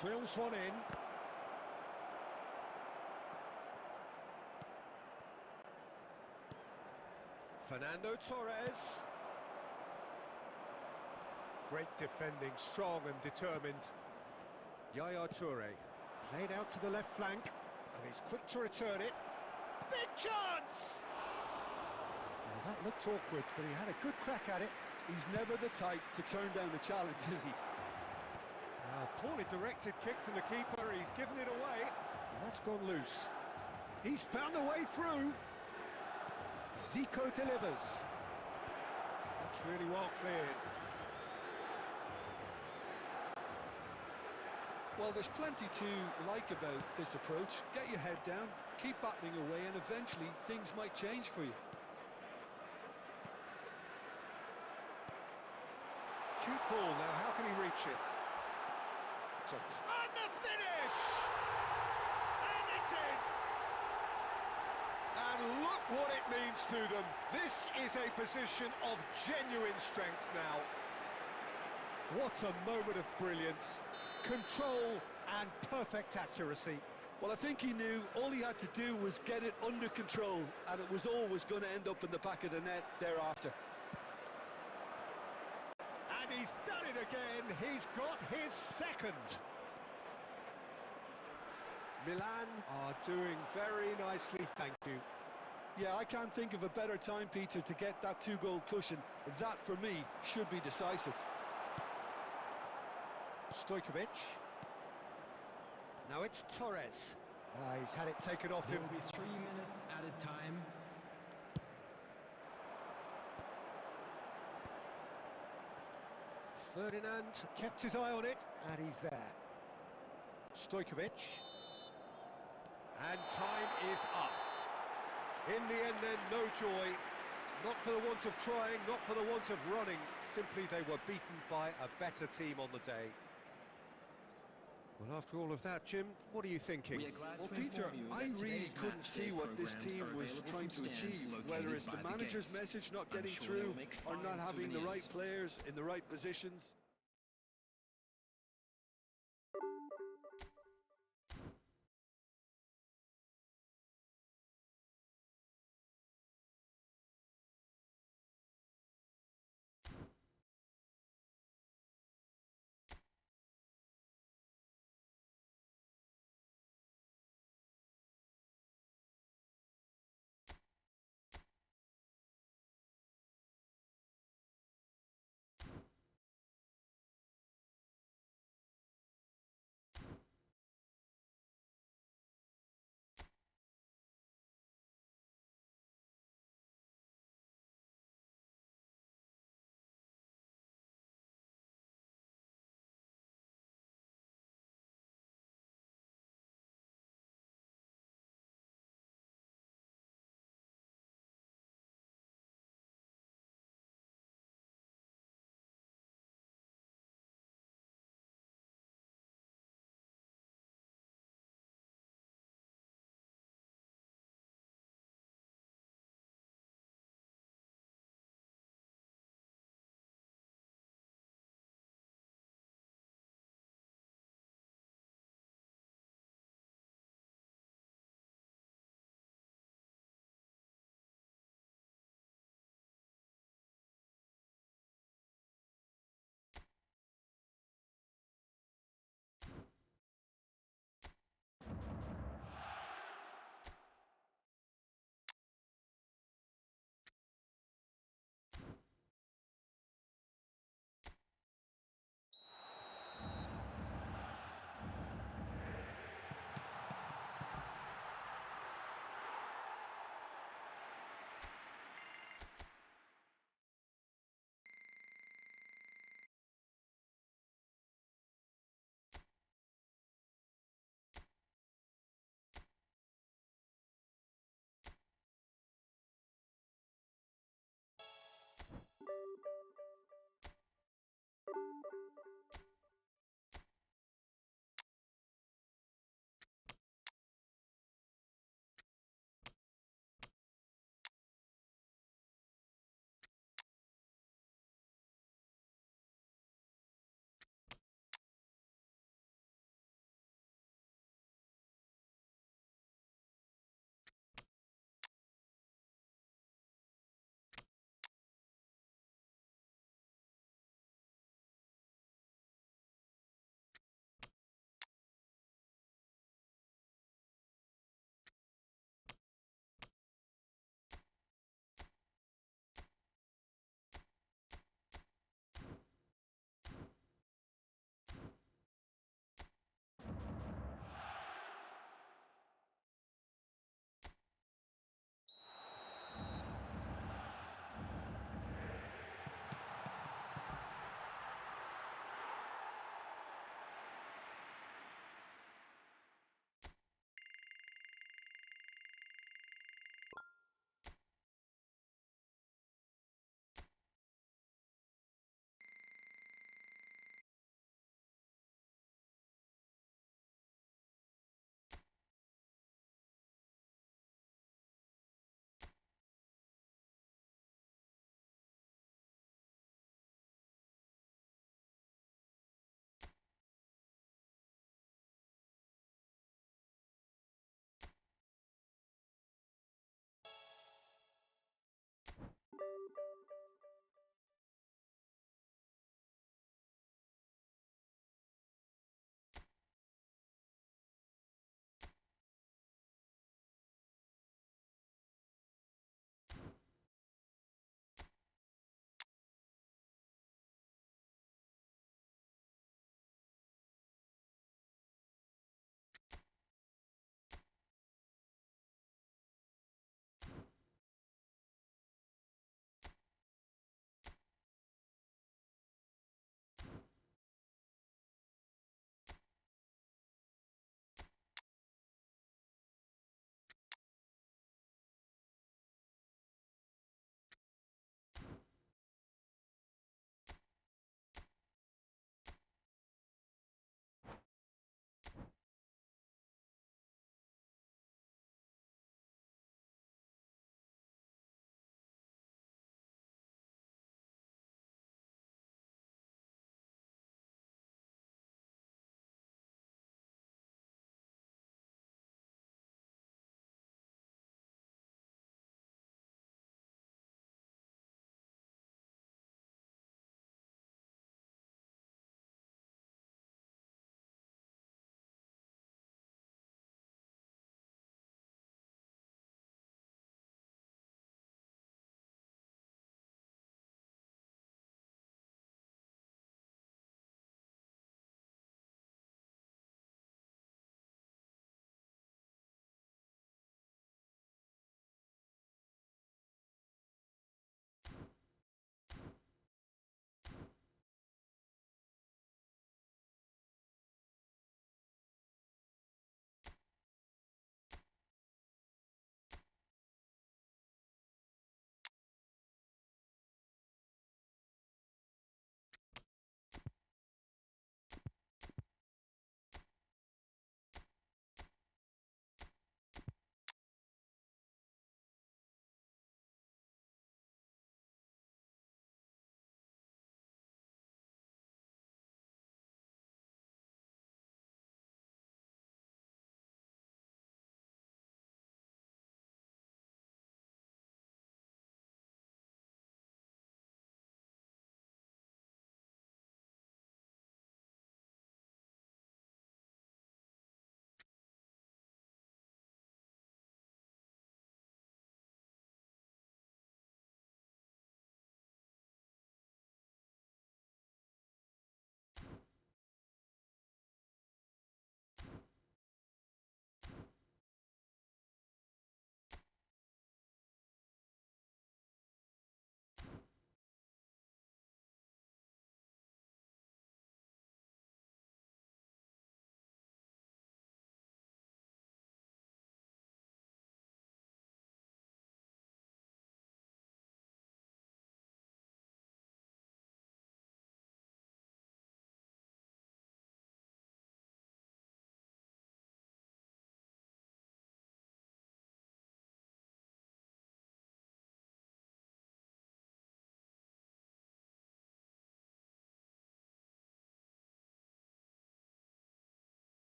Drills one in. Fernando Torres. Great defending, strong and determined. Yaya Toure played out to the left flank, and he's quick to return it. Big chance! Well, that looked awkward, but he had a good crack at it. He's never the type to turn down a challenge, is he? Poorly directed kick from the keeper, he's given it away, and that's gone loose. He's found a way through. Zico delivers. That's really well cleared. Well, there's plenty to like about this approach. Get your head down, keep battling away, and eventually things might change for you. Cute ball now, how can he reach it? And the finish! And it's in! And look what it means to them. This is a position of genuine strength now. What a moment of brilliance. Control and perfect accuracy. Well, I think he knew all he had to do was get it under control, and it was always going to end up in the back of the net thereafter. And he's done it again. He's got his second. Milan are doing very nicely, thank you. Yeah, I can't think of a better time, Peter, to get that 2-goal cushion. That, for me, should be decisive. Stojkovic. Now it's Torres. He's had it taken off There him. will be 3 minutes added time. Ferdinand kept his eye on it, and he's there. Stojkovic. And time is up. In the end then, no joy. Not for the want of trying, not for the want of running. Simply they were beaten by a better team on the day. Well, after all of that, Jim, what are you thinking? We are glad Well, to Peter, inform you I that really today's couldn't match see day what this programs team are was available trying from to stands achieve, located whether it's the by the manager's gates. message not I'm getting sure they will through make or fine not having the right souvenirs. players in the right positions.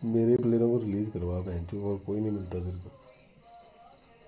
मेरे प्लेयरों को release करवा बहन चो, और कोई नहीं मिलता तेरे को।